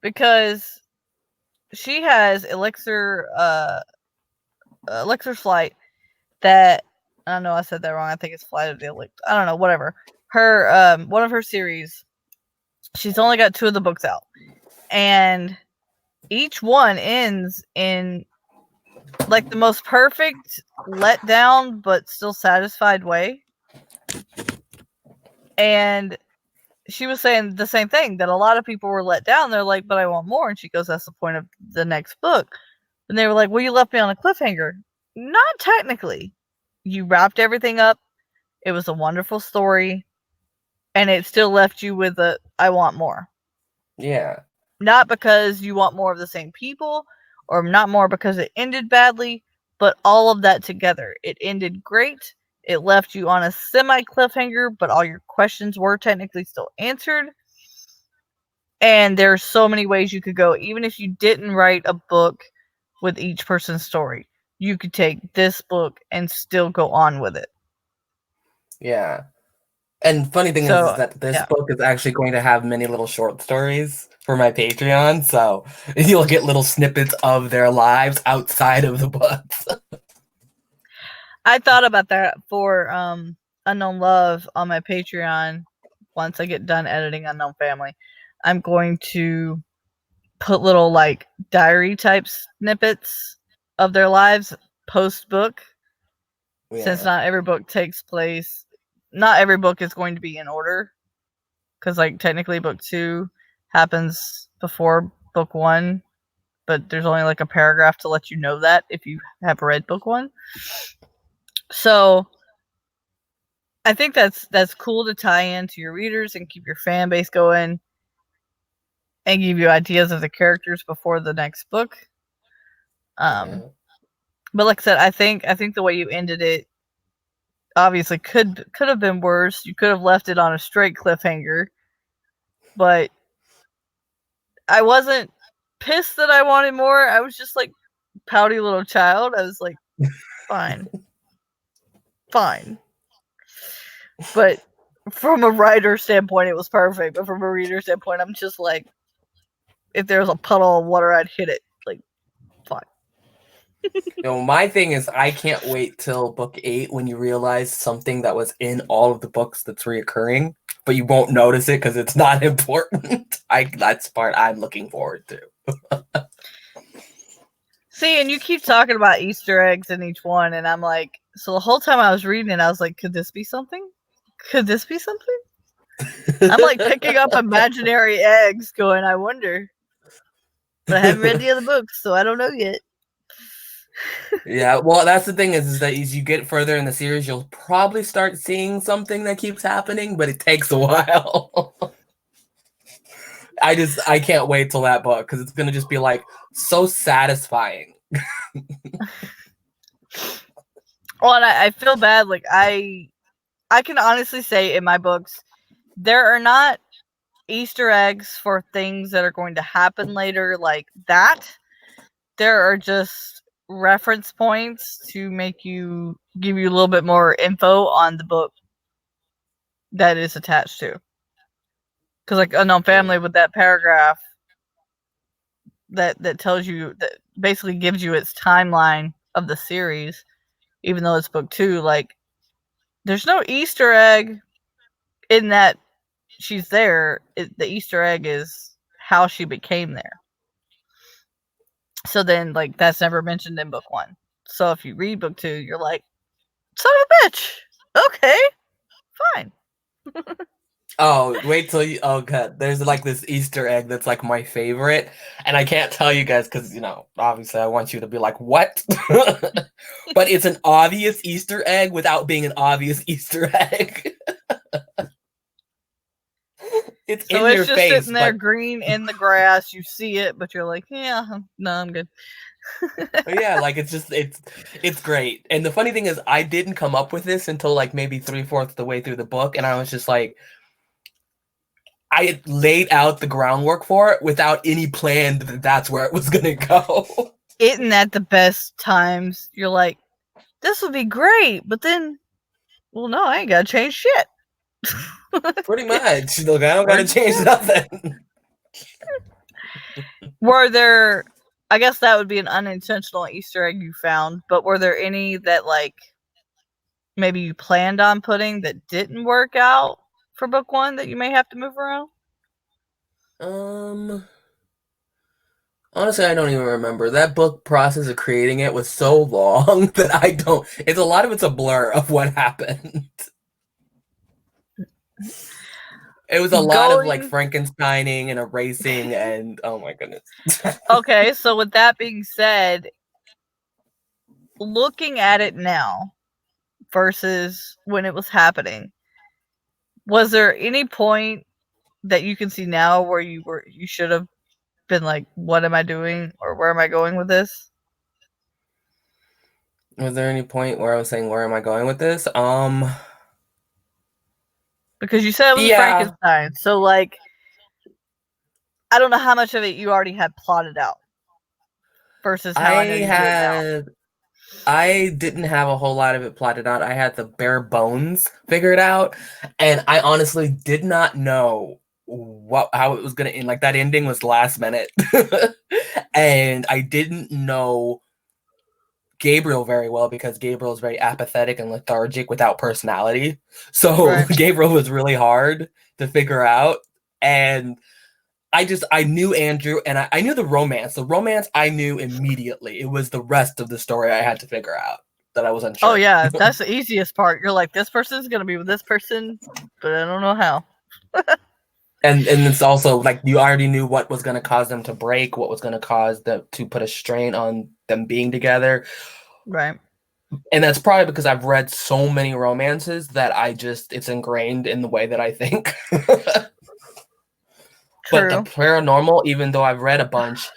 because she has Elixir Flight that, I don't know, I said that wrong. I think it's Flight of the Elixir. I don't know, whatever. Her one of her series, she's only got 2 of the books out, and each one ends in like the most perfect let down but still satisfied way. And she was saying the same thing, that a lot of people were let down. They're like, but I want more. And she goes, that's the point of the next book. And they were like, well, you left me on a cliffhanger. Not technically. You wrapped everything up. It was a wonderful story. And it still left you with a, I want more. Yeah. Not because you want more of the same people, or not more because it ended badly, but all of that together. It ended great. It left you on a semi cliffhanger, but all your questions were technically still answered. And there's so many ways you could go. Even if you didn't write a book with each person's story, you could take this book and still go on with it. Yeah. And funny thing is that this yeah. book is actually going to have many little short stories for my Patreon, so you'll get little snippets of their lives outside of the books. I thought about that for Unknown Love on my Patreon. Once I get done editing Unknown Family, I'm going to put little like diary type snippets of their lives post book. Yeah. Since not every book takes place, not every book is going to be in order, because like technically book 2 happens before book 1, but there's only like a paragraph to let you know that if you have read book 1. So I think that's cool to tie into your readers and keep your fan base going and give you ideas of the characters before the next book. But like I said, I think the way you ended it obviously could have been worse. You could have left it on a straight cliffhanger, but I wasn't pissed that I wanted more. I was just like pouty little child. I was like, fine. But from a writer standpoint, it was perfect. But from a reader standpoint, I'm just like, if there was a puddle of water, I'd hit it. Like, fine. My thing is, I can't wait till book 8 when you realize something that was in all of the books that's reoccurring, but you won't notice it because it's not important. That's the part I'm looking forward to. See, and you keep talking about Easter eggs in each one, and I'm like, so the whole time I was reading it, I was like, could this be something? Could this be something? I'm like picking up imaginary eggs, going, I wonder. But I haven't read the other books, so I don't know yet. Yeah, well, that's the thing is that as you get further in the series, you'll probably start seeing something that keeps happening, but it takes a while. I can't wait till that book because it's gonna just be like so satisfying. Well, and I feel bad. Like I can honestly say in my books, there are not Easter eggs for things that are going to happen later like that. There are just reference points to make you give you a little bit more info on the book that is attached to. Because like Unknown Family with that paragraph that tells you that basically gives you its timeline of the series, even though it's book 2, like there's no Easter egg in that she's there. The Easter egg is how she became there. So then, like, that's never mentioned in book 1. So if you read book 2, you're like, son of a bitch. Okay, fine. Oh, wait till you. Oh god, there's like this Easter egg that's like my favorite, and I can't tell you guys because obviously I want you to be like, what? But it's an obvious Easter egg without being an obvious Easter egg. It's So in it's your just face, sitting there but green in the grass. You see it, but you're like, yeah, no, I'm good. yeah, like it's great. And the funny thing is, I didn't come up with this until like maybe 3/4 the way through the book, and I was just like, I had laid out the groundwork for it without any plan that that's where it was gonna go. Isn't that the best times? You're like, this would be great, but then, well, no, I ain't gotta change shit. Pretty much. Look, I don't gotta Words change together. nothing. Were there? I guess that would be an unintentional Easter egg you found, but were there any that like maybe you planned on putting that didn't work out for book 1 that you may have to move around? Um, Honestly, I don't even remember. That book process of creating it was so long that I don't. It's a lot of it's a blur of what happened. It was a lot of like Going Frankensteining and erasing and oh my goodness. okay, so with that being said, looking at it now versus when it was happening, was there any point that you can see now where you should have been like, what am I doing or where am I going with this? Was there any point where I was saying, where am I going with this? Because you said it was a Yeah, Frankenstein, so like I don't know how much of it you already had plotted out versus how I know I you do it now. had I didn't have a whole lot of it plotted out. I had the bare bones figured out, and I honestly did not know how it was gonna end. Like that ending was last minute, and I didn't know Gabriel very well because Gabriel is very apathetic and lethargic without personality. So Right. Gabriel was really hard to figure out, and I knew Andrew and I knew the romance. The romance I knew immediately. It was the rest of the story I had to figure out that I was Oh unsure. yeah, that's the easiest part. You're like, this person's gonna be with this person, but I don't know how. And it's also like you already knew what was going to cause them to break, what was going to cause them to put a strain on them being together. Right. And that's probably because I've read so many romances that it's ingrained in the way that I think. But the True. paranormal, even though I've read a bunch,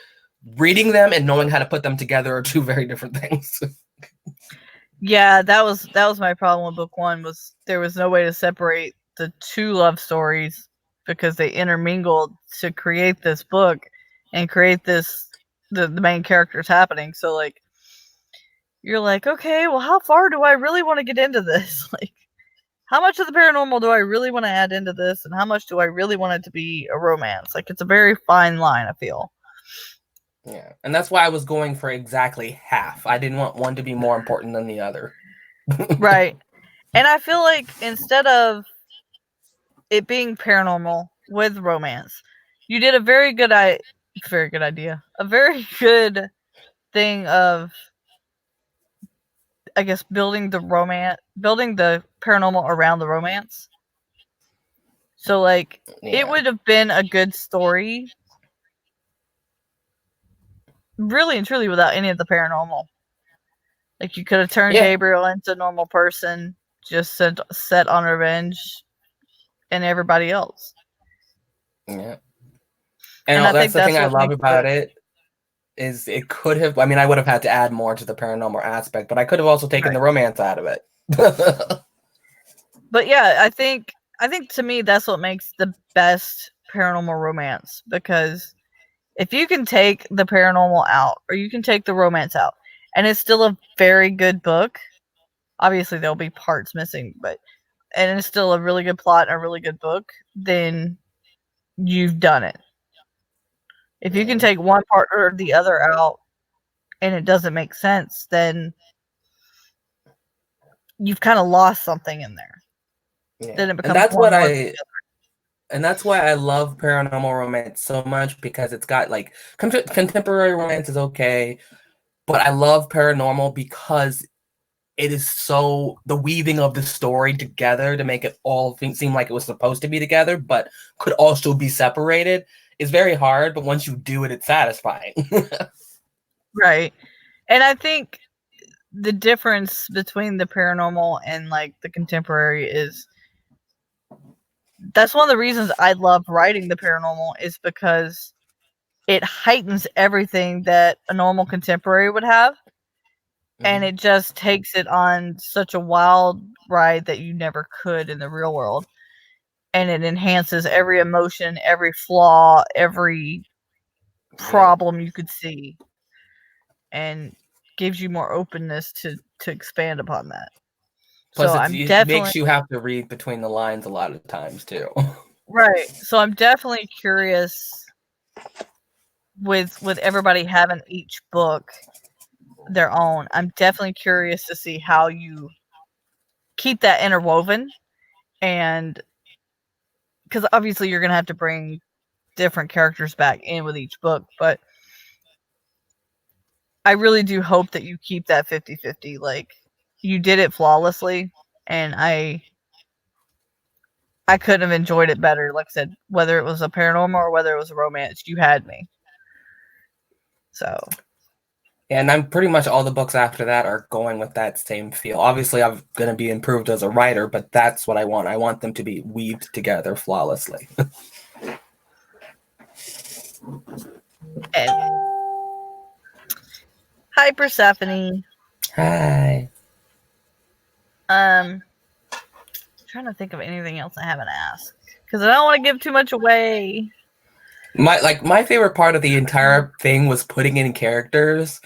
reading them and knowing how to put them together are two very different things. Yeah, that was my problem with book 1 was there was no way to separate the two love stories because they intermingled to create this book and create this the main characters happening. So like you're like, okay, well how far do I really want to get into this? Like how much of the paranormal do I really want to add into this and how much do I really want it to be a romance? Like it's a very fine line, I feel. Yeah. And that's why I was going for exactly half. I didn't want one to be more important than the other. Right. And I feel like instead of it being paranormal with romance, you did a very good idea. A very good thing of I guess building the paranormal around the romance. So like it Yeah. would have been a good story really and truly without any of the paranormal. Like you could have turned Yeah. Gabriel into a normal person, just set on revenge and everybody else. Yeah. And I And that's think the thing that's I what love makes about it is it could have, I mean, I would have had to add more to the paranormal aspect, but I could have also taken right. the romance out of it. But yeah, I think to me that's what makes the best paranormal romance, because if you can take the paranormal out or you can take the romance out and it's still a very good book, obviously there'll be parts missing, but and it's still a really good plot and a really good book, then you've done it. If you can Yeah. take one part or the other out and it doesn't make sense, then you've kind of lost something in there. Yeah. Then it And becomes that's one what more. and that's why I love paranormal romance so much, because it's got like contemporary romance is okay, but I love paranormal because it is so the weaving of the story together to make it all seem like it was supposed to be together, but could also be separated is very hard. But once you do it, it's satisfying. Right. And I think the difference between the paranormal and like the contemporary is that's one of the reasons I love writing the paranormal, is because it heightens everything that a normal contemporary would have, and it just takes it on such a wild ride that you never could in the real world, and it enhances every emotion, every flaw, every Yeah. problem you could see, and gives you more openness to expand upon that. Plus, So I'm it definitely makes you have to read between the lines a lot of times too. right. So I'm definitely curious with everybody having each book their own. I'm definitely curious to see how you keep that interwoven, and because obviously you're gonna have to bring different characters back in with each book, but I really do hope that you keep that 50-50. Like, you did it flawlessly, and I couldn't have enjoyed it better. Like I said, whether it was a paranormal or whether it was a romance, you had me. So And I'm pretty much all the books after that are going with that same feel. Obviously, I'm going to be improved as a writer, but that's what I want. I want them to be weaved together flawlessly. and hi Persephone. Hi. Trying to think of anything else I haven't asked because I don't want to give too much away. My favorite part of the entire thing was putting in characters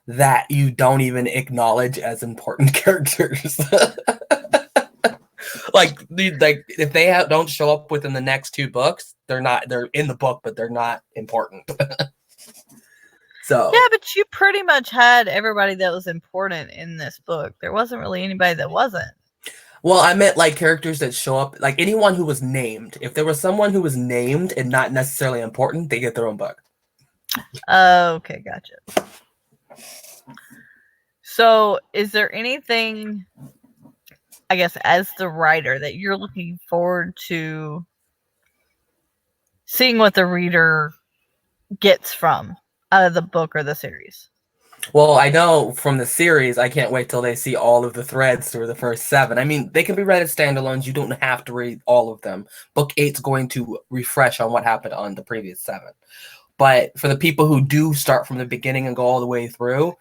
that you don't even acknowledge as important characters. like if they don't show up within the next two books, they're in the book, but they're not important. Yeah, So, but you pretty much had everybody that was important in this book. There wasn't really anybody that wasn't. well, I meant like characters that show up, like anyone who was named. If there was someone who was named and not necessarily important, they get their own book. Okay, gotcha. So, is there anything, I guess, as the writer, that you're looking forward to seeing what the reader gets from out of the book or the series? Well, I know from the series, I can't wait till they see all of the threads through the first seven. I mean, they can be read as standalones. You don't have to read all of them. Book eight's going to refresh on what happened on the previous seven. But for the people who do start from the beginning and go all the way through,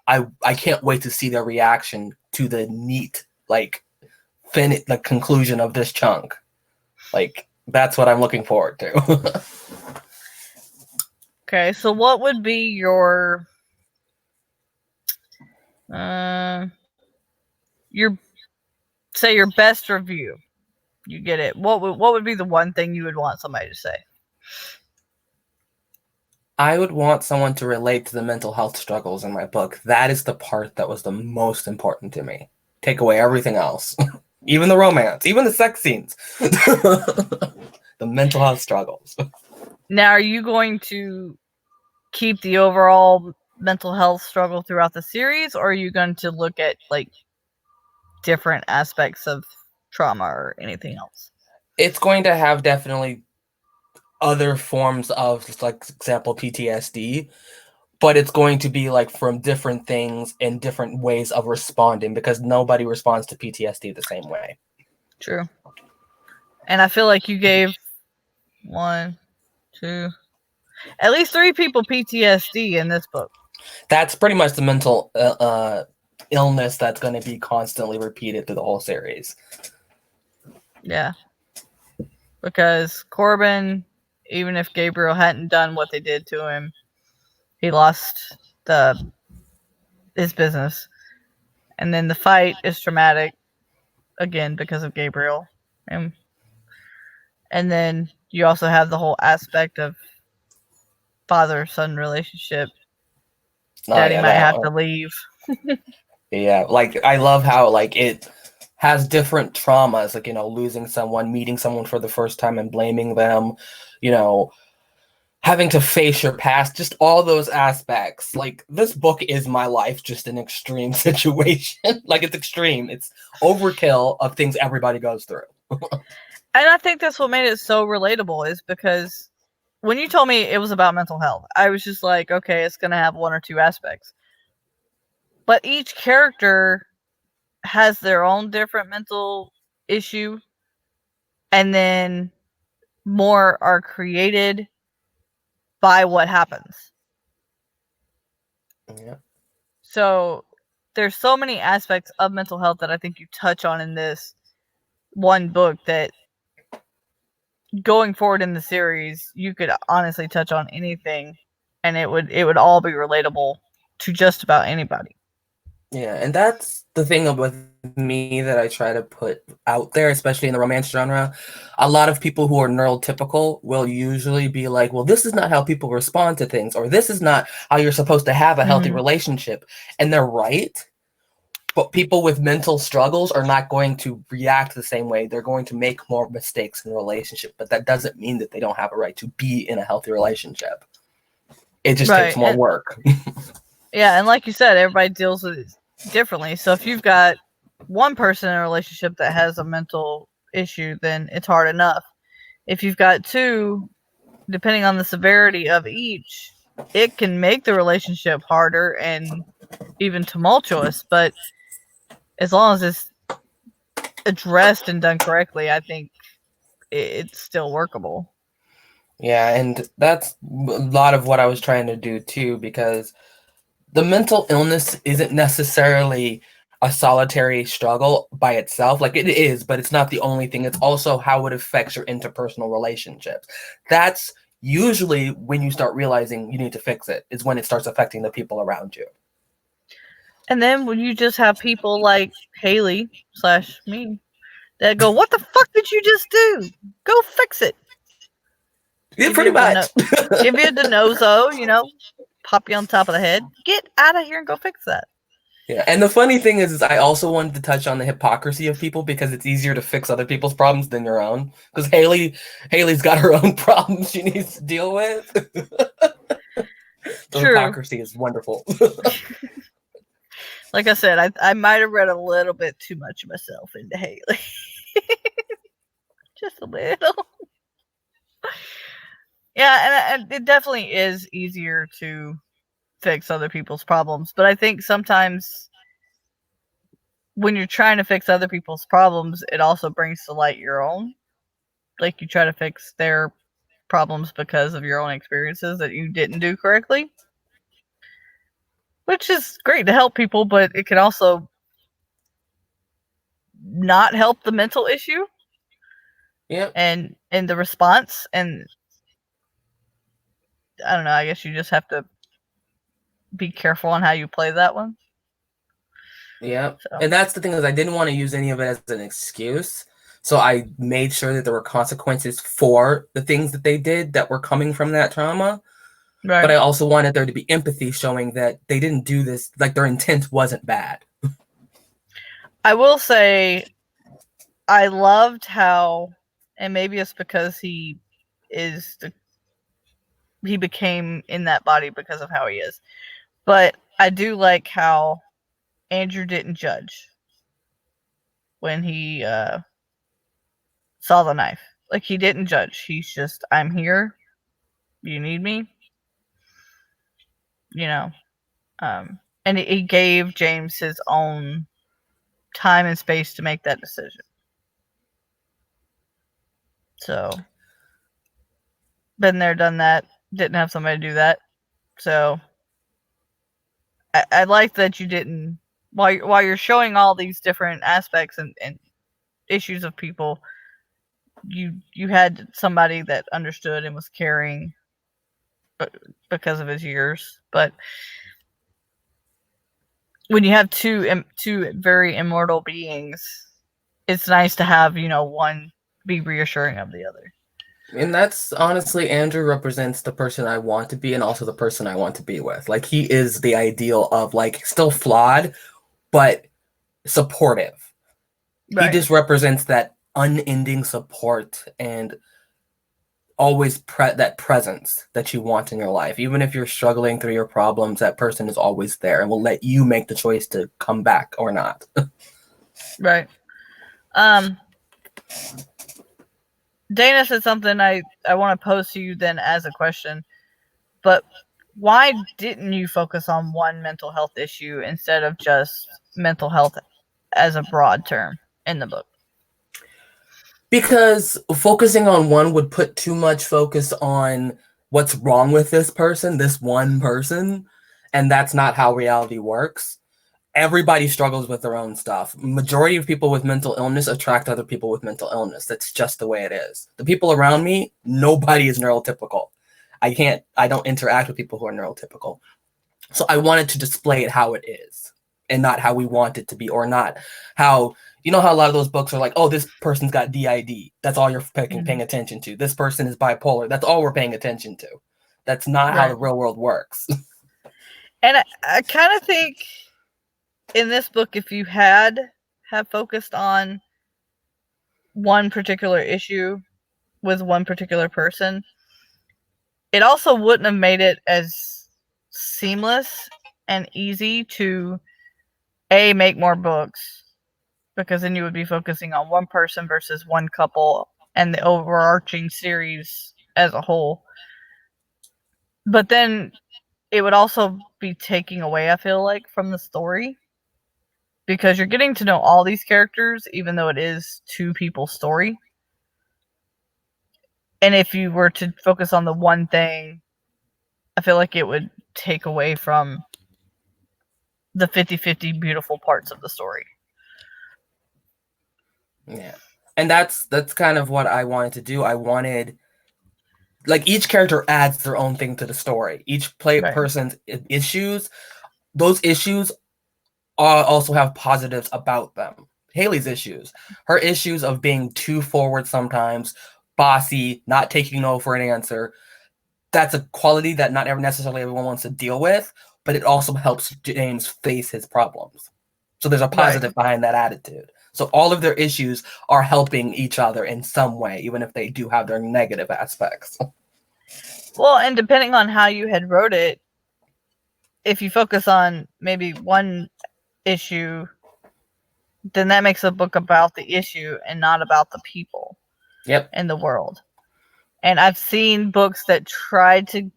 I can't wait to see their reaction to the neat, like, the conclusion of this chunk. Like, that's what I'm looking forward to. Okay, so what would be uh your say your best review? You get it. What would be the one thing you would want somebody to say? I would want someone to relate to the mental health struggles in my book. That is the part that was the most important to me. Take away everything else, even the romance, even the sex scenes, the mental health struggles. Now, are you going to keep the overall mental health struggle throughout the series, or are you going to look at like different aspects of trauma or anything else? It's going to have definitely other forms of, just like example, PTSD, but it's going to be like from different things and different ways of responding because nobody responds to PTSD the same way. True. And I feel like you gave 1, 2, at least 3 people PTSD in this book. That's pretty much the mental illness that's going to be constantly repeated through the whole series. Yeah. Because Corbin, even if Gabriel hadn't done what they did to him, he lost his business. And then the fight is traumatic, again, because of Gabriel. And then you also have the whole aspect of father-son relationship. Daddy might have to leave. Yeah, like I love how like it has different traumas, like, you know, losing someone, meeting someone for the first time and blaming them, you know, having to face your past, just all those aspects. Like this book is my life, just an extreme situation. Like it's extreme. It's overkill of things everybody goes through. And I think that's what made it so relatable, is because when you told me it was about mental health, I was just like, okay, it's going to have 1 or 2 aspects. But each character has their own different mental issue, and then more are created by what happens. Yeah. So there's so many aspects of mental health that I think you touch on in this one book that going forward in the series, you could honestly touch on anything and it would all be relatable to just about anybody. Yeah, and that's the thing with me that I try to put out there, especially in the romance genre. A lot of people who are neurotypical will usually be like, well, this is not how people respond to things, or this is not how you're supposed to have a healthy relationship. And they're right. But people with mental struggles are not going to react the same way. They're going to make more mistakes in a relationship, but that doesn't mean that they don't have a right to be in a healthy relationship. It just takes more work. Yeah, and like you said, everybody deals with it differently. So if you've got one person in a relationship that has a mental issue, then it's hard enough. If you've got 2, depending on the severity of each, it can make the relationship harder and even tumultuous. But as long as it's addressed and done correctly, I think it's still workable. Yeah, and that's a lot of what I was trying to do too, because the mental illness isn't necessarily a solitary struggle by itself. Like it is, but it's not the only thing. It's also how it affects your interpersonal relationships. That's usually when you start realizing you need to fix it, is when it starts affecting the people around you. And then when you just have people like Haley / me that go, "What the fuck did you just do? Go fix it." Yeah, pretty much. Give you a denozo, pop you on top of the head. Get out of here and go fix that. Yeah, and the funny thing is I also wanted to touch on the hypocrisy of people because it's easier to fix other people's problems than your own. Because Haley's got her own problems she needs to deal with. The hypocrisy is wonderful. Like I said, I might have read a little bit too much of myself into Haley. Just a little. Yeah, and it definitely is easier to fix other people's problems. But I think sometimes when you're trying to fix other people's problems, it also brings to light your own. Like you try to fix their problems because of your own experiences that you didn't do correctly. Which is great to help people, but it can also not help the mental issue. Yeah. And the response, and I don't know, I guess you just have to be careful on how you play that one. Yeah. So. And that's the thing, is I didn't want to use any of it as an excuse. So I made sure that there were consequences for the things that they did that were coming from that trauma. Right. But I also wanted there to be empathy, showing that they didn't do this, like their intent wasn't bad. I will say I loved how, and maybe it's because he became in that body because of how he is. But I do like how Andrew didn't judge when he saw the knife. Like, he didn't judge. He's just, I'm here. You need me. you know, and he gave James his own time and space to make that decision. So, been there, done that. Didn't have somebody do that. So, I like that you didn't. While you're showing all these different aspects and issues of people, you had somebody that understood and was caring, because of his years. But when you have two very immortal beings, it's nice to have one be reassuring of the other. And that's honestly, Andrew represents the person I want to be and also the person I want to be with. Like, he is the ideal of, like, still flawed, but supportive. He Right. just represents that unending support and always that presence that you want in your life. Even if you're struggling through your problems, that person is always there and will let you make the choice to come back or not. Right. Dana said something I want to pose to you then as a question. But why didn't you focus on one mental health issue instead of just mental health as a broad term in the book? Because focusing on one would put too much focus on what's wrong with this person, this one person, and that's not how reality works. Everybody struggles with their own stuff. Majority of people with mental illness attract other people with mental illness. That's just the way it is. The people around me, nobody is neurotypical. I don't interact with people who are neurotypical. So I wanted to display it how it is and not how we want it to be, or not how, how a lot of those books are like, oh, this person's got DID. That's all you're paying attention to. This person is bipolar. That's all we're paying attention to. That's not how the real world works. And I kind of think in this book, if you have focused on one particular issue with one particular person, it also wouldn't have made it as seamless and easy to make more books, because then you would be focusing on one person versus one couple and the overarching series as a whole. But then it would also be taking away, I feel like, from the story, because you're getting to know all these characters even though it is two people's story. And if you were to focus on the one thing, I feel like it would take away from the 50-50 beautiful parts of the story. Yeah. And that's kind of what I wanted to do. I wanted, like, each character adds their own thing to the story. Each person's issues, those issues also have positives about them. Haley's issues, her issues of being too forward sometimes, bossy, not taking no for an answer, that's a quality that not necessarily everyone wants to deal with, but it also helps James face his problems. So there's a positive behind that attitude. So all of their issues are helping each other in some way, even if they do have their negative aspects. Well, and depending on how you had wrote it, if you focus on maybe one issue, then that makes a book about the issue and not about the people in the world. And I've seen books that tried to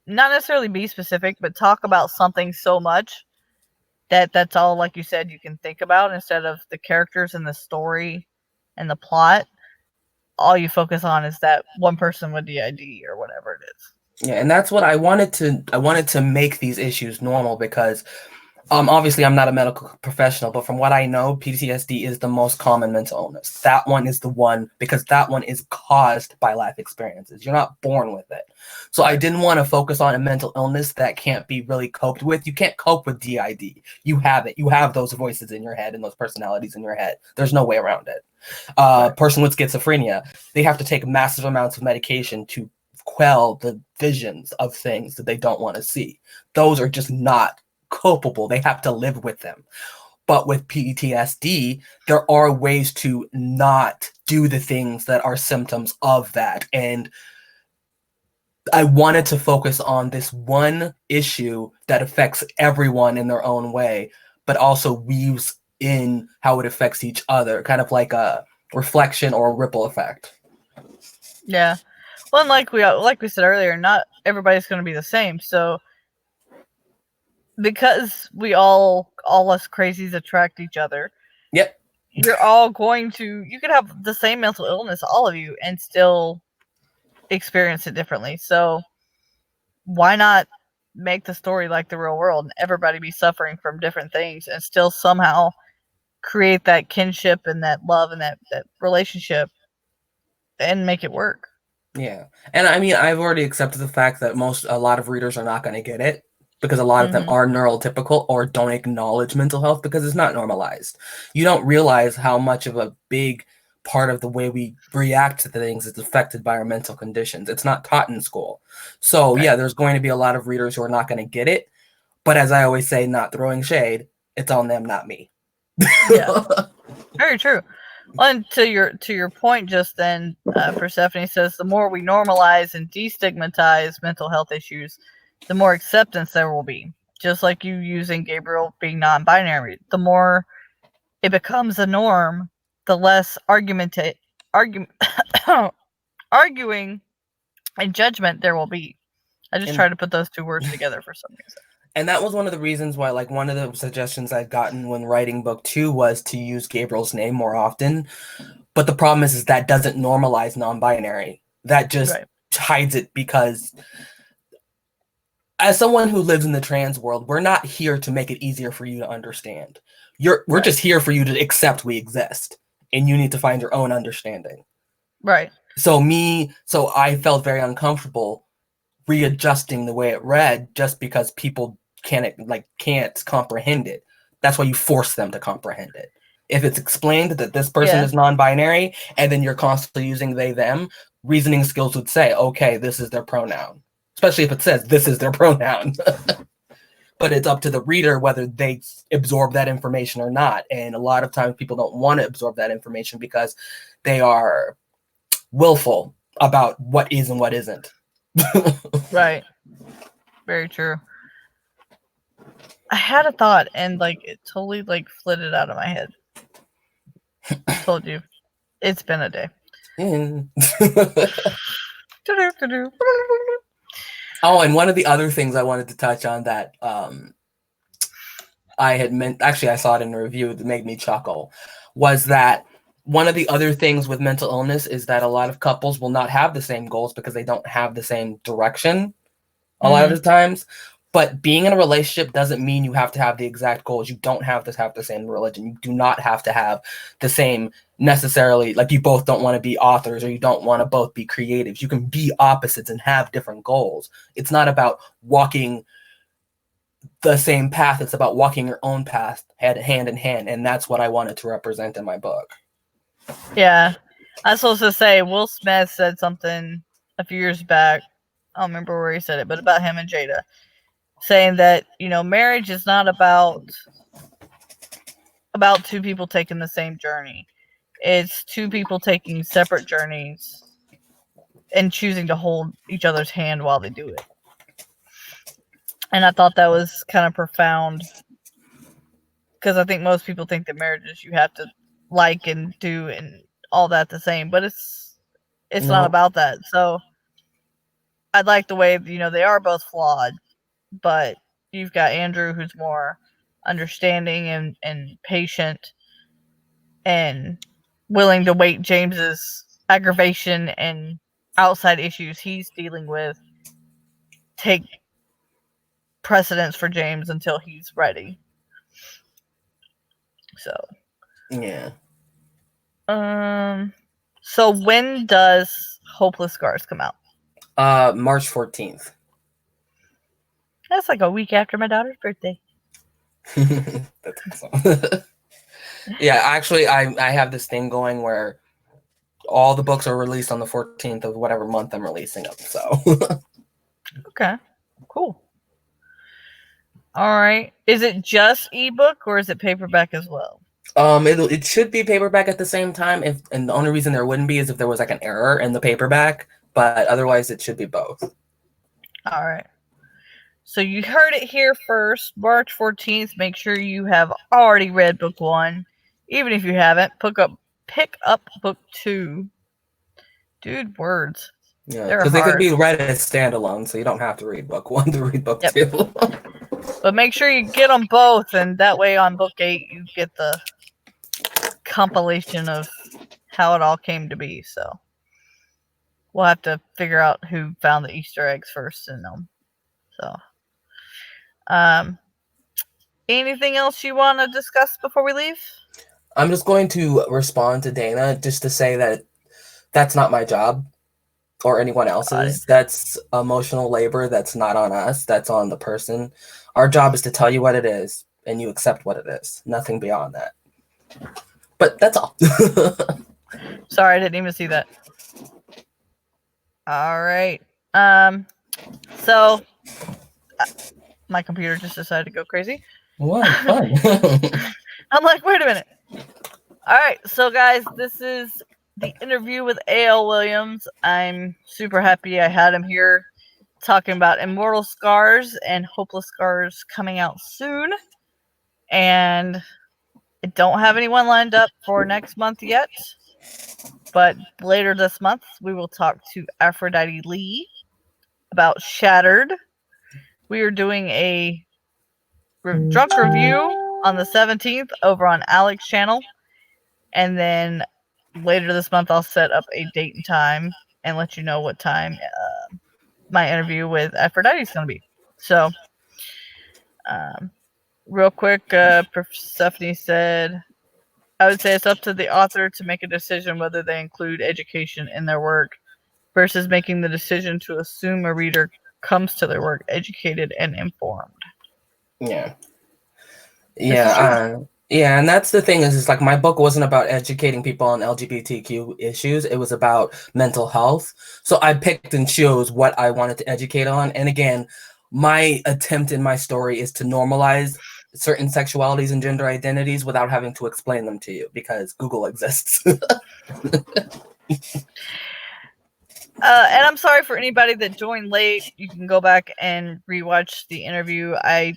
not necessarily be specific, but talk about something so much that that's all, like you said, you can think about, instead of the characters and the story and the plot. All you focus on is that one person with DID or whatever it is. Yeah, and that's what I wanted to make these issues normal, because obviously I'm not a medical professional, but from what I know, PTSD is the most common mental illness. That one is the one, because that one is caused by life experiences. You're not born with it. So I didn't want to focus on a mental illness that can't be really coped with. You can't cope with DID. You have it. You have those voices in your head and those personalities in your head. There's no way around it. Person with schizophrenia, they have to take massive amounts of medication to quell the visions of things that they don't want to see. Those are just not culpable. They have to live with them. But with PTSD, there are ways to not do the things that are symptoms of that. And I wanted to focus on this one issue that affects everyone in their own way, but also weaves in how it affects each other, kind of like a reflection or a ripple effect. Yeah. Well, and like we said earlier, not everybody's going to be the same. So because we all us crazies attract each other. Yep. You're all going to. You could have the same mental illness, all of you, and still experience it differently. So why not make the story like the real world and everybody be suffering from different things and still somehow create that kinship and that love and that relationship and make it work. Yeah. And I mean, I've already accepted the fact that a lot of readers are not going to get it because a lot of them are neurotypical or don't acknowledge mental health because it's not normalized. You don't realize how much of a big part of the way we react to things is affected by our mental conditions. It's not taught in school. So, Right. yeah, there's going to be a lot of readers who are not going to get it. But as I always say, not throwing shade, it's on them, not me. Yeah. Very true. Well, and to your point just then, Persephone says the more we normalize and destigmatize mental health issues, the more acceptance there will be. Just like you using Gabriel being non-binary, the more it becomes a norm, the less arguing and judgment there will be. I just try to put those two words together for some reason. And that was one of the reasons why, like, one of the suggestions I'd gotten when writing book 2 was to use Gabriel's name more often. But the problem is that doesn't normalize non-binary. That just hides it because as someone who lives in the trans world, we're not here to make it easier for you to understand. We're just here for you to accept we exist. And you need to find your own understanding. Right. So I felt very uncomfortable readjusting the way it read just because people can't comprehend it. That's why you force them to comprehend it. If it's explained that this person is non-binary and then you're constantly using they them, reasoning skills would say, okay, this is their pronoun. Especially if it says this is their pronoun. But it's up to the reader whether they absorb that information or not. And a lot of times people don't want to absorb that information because they are willful about what is and what isn't. Right. Very true. I had a thought and it totally flitted out of my head. Told you. It's been a day. Oh, and one of the other things I wanted to touch on that I had meant, actually I saw it in a review that made me chuckle, was that one of the other things with mental illness is that a lot of couples will not have the same goals because they don't have the same direction a lot of the times. But being in a relationship doesn't mean you have to have the exact goals. You don't have to have the same religion. You do not have to have the same necessarily, like you both don't want to be authors or you don't want to both be creatives. You can be opposites and have different goals. It's not about walking the same path. It's about walking your own path hand in hand. And that's what I wanted to represent in my book. Yeah. I was supposed to say, Will Smith said something a few years back. I don't remember where he said it, but about him and Jada. Saying that, marriage is not about two people taking the same journey. It's two people taking separate journeys and choosing to hold each other's hand while they do it. And I thought that was kind of profound because I think most people think that marriages you have to like and do and all that the same, but it's not about that. So I like the way, they are both flawed, but you've got Andrew who's more understanding and patient and willing to wait James's aggravation and outside issues he's dealing with take precedence for James until he's ready. So yeah. So when does Hopeless Scars come out? March 14th. That's like a week after my daughter's birthday. That's awesome. Yeah, actually, I have this thing going where all the books are released on the 14th of whatever month I'm releasing them. So. Okay, cool. All right. Is it just ebook or is it paperback as well? It should be paperback at the same time. And the only reason there wouldn't be is if there was an error in the paperback, but otherwise it should be both. All right. So you heard it here first, March 14th. Make sure you have already read book 1. Even if you haven't, pick up book 2. Dude, words. Yeah, They're because they could hard. be read as standalone, so you don't have to read book 1 to read book Yep. 2. But make sure you get them both, and that way on book 8 you get the compilation of how it all came to be. So we'll have to figure out who found the Easter eggs first in them. So, anything else you want to discuss before we leave? I'm just going to respond to Dana just to say that that's not my job or anyone else's. That's emotional labor. That's not on us. That's on the person. Our job is to tell you what it is, and you accept what it is. Nothing beyond that. But that's all. Sorry, I didn't even see that. All right. So my computer just decided to go crazy. What? Fun. I'm like, wait a minute. All right, so guys, this is the interview with A.L. Williams. I'm super happy I had him here talking about Immortal Scars and Hopeless Scars coming out soon. And I don't have anyone lined up for next month yet, but later this month we will talk to Aphrodite Lee about Shattered. We are doing a drunk review on the 17th over on Alex's channel, and then later this month I'll set up a date and time and let you know what time my interview with Aphrodite is going to be. So real quick, Persephone said, I would say it's up to the author to make a decision whether they include education in their work versus making the decision to assume a reader comes to their work educated and informed. Yeah. Yeah. Yeah, and that's the thing is like my book wasn't about educating people on LGBTQ issues. It was about mental health. So I picked and chose what I wanted to educate on. And again, my attempt in my story is to normalize certain sexualities and gender identities without having to explain them to you because Google exists. And I'm sorry for anybody that joined late. You can go back and rewatch the interview. I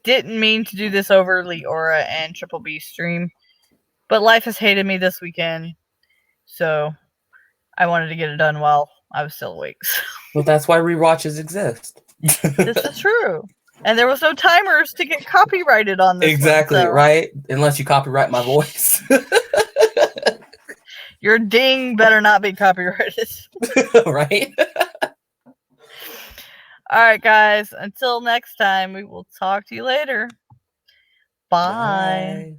didn't mean to do this over Leora and Triple B stream, but life has hated me this weekend, so I wanted to get it done while I was still awake. Well, that's why rewatches exist. This is true. And there was no timers to get copyrighted on this exactly, one, so. Right? Unless you copyright my voice. Your ding better not be copyrighted. Right? All right, guys. Until next time, we will talk to you later. Bye. Bye.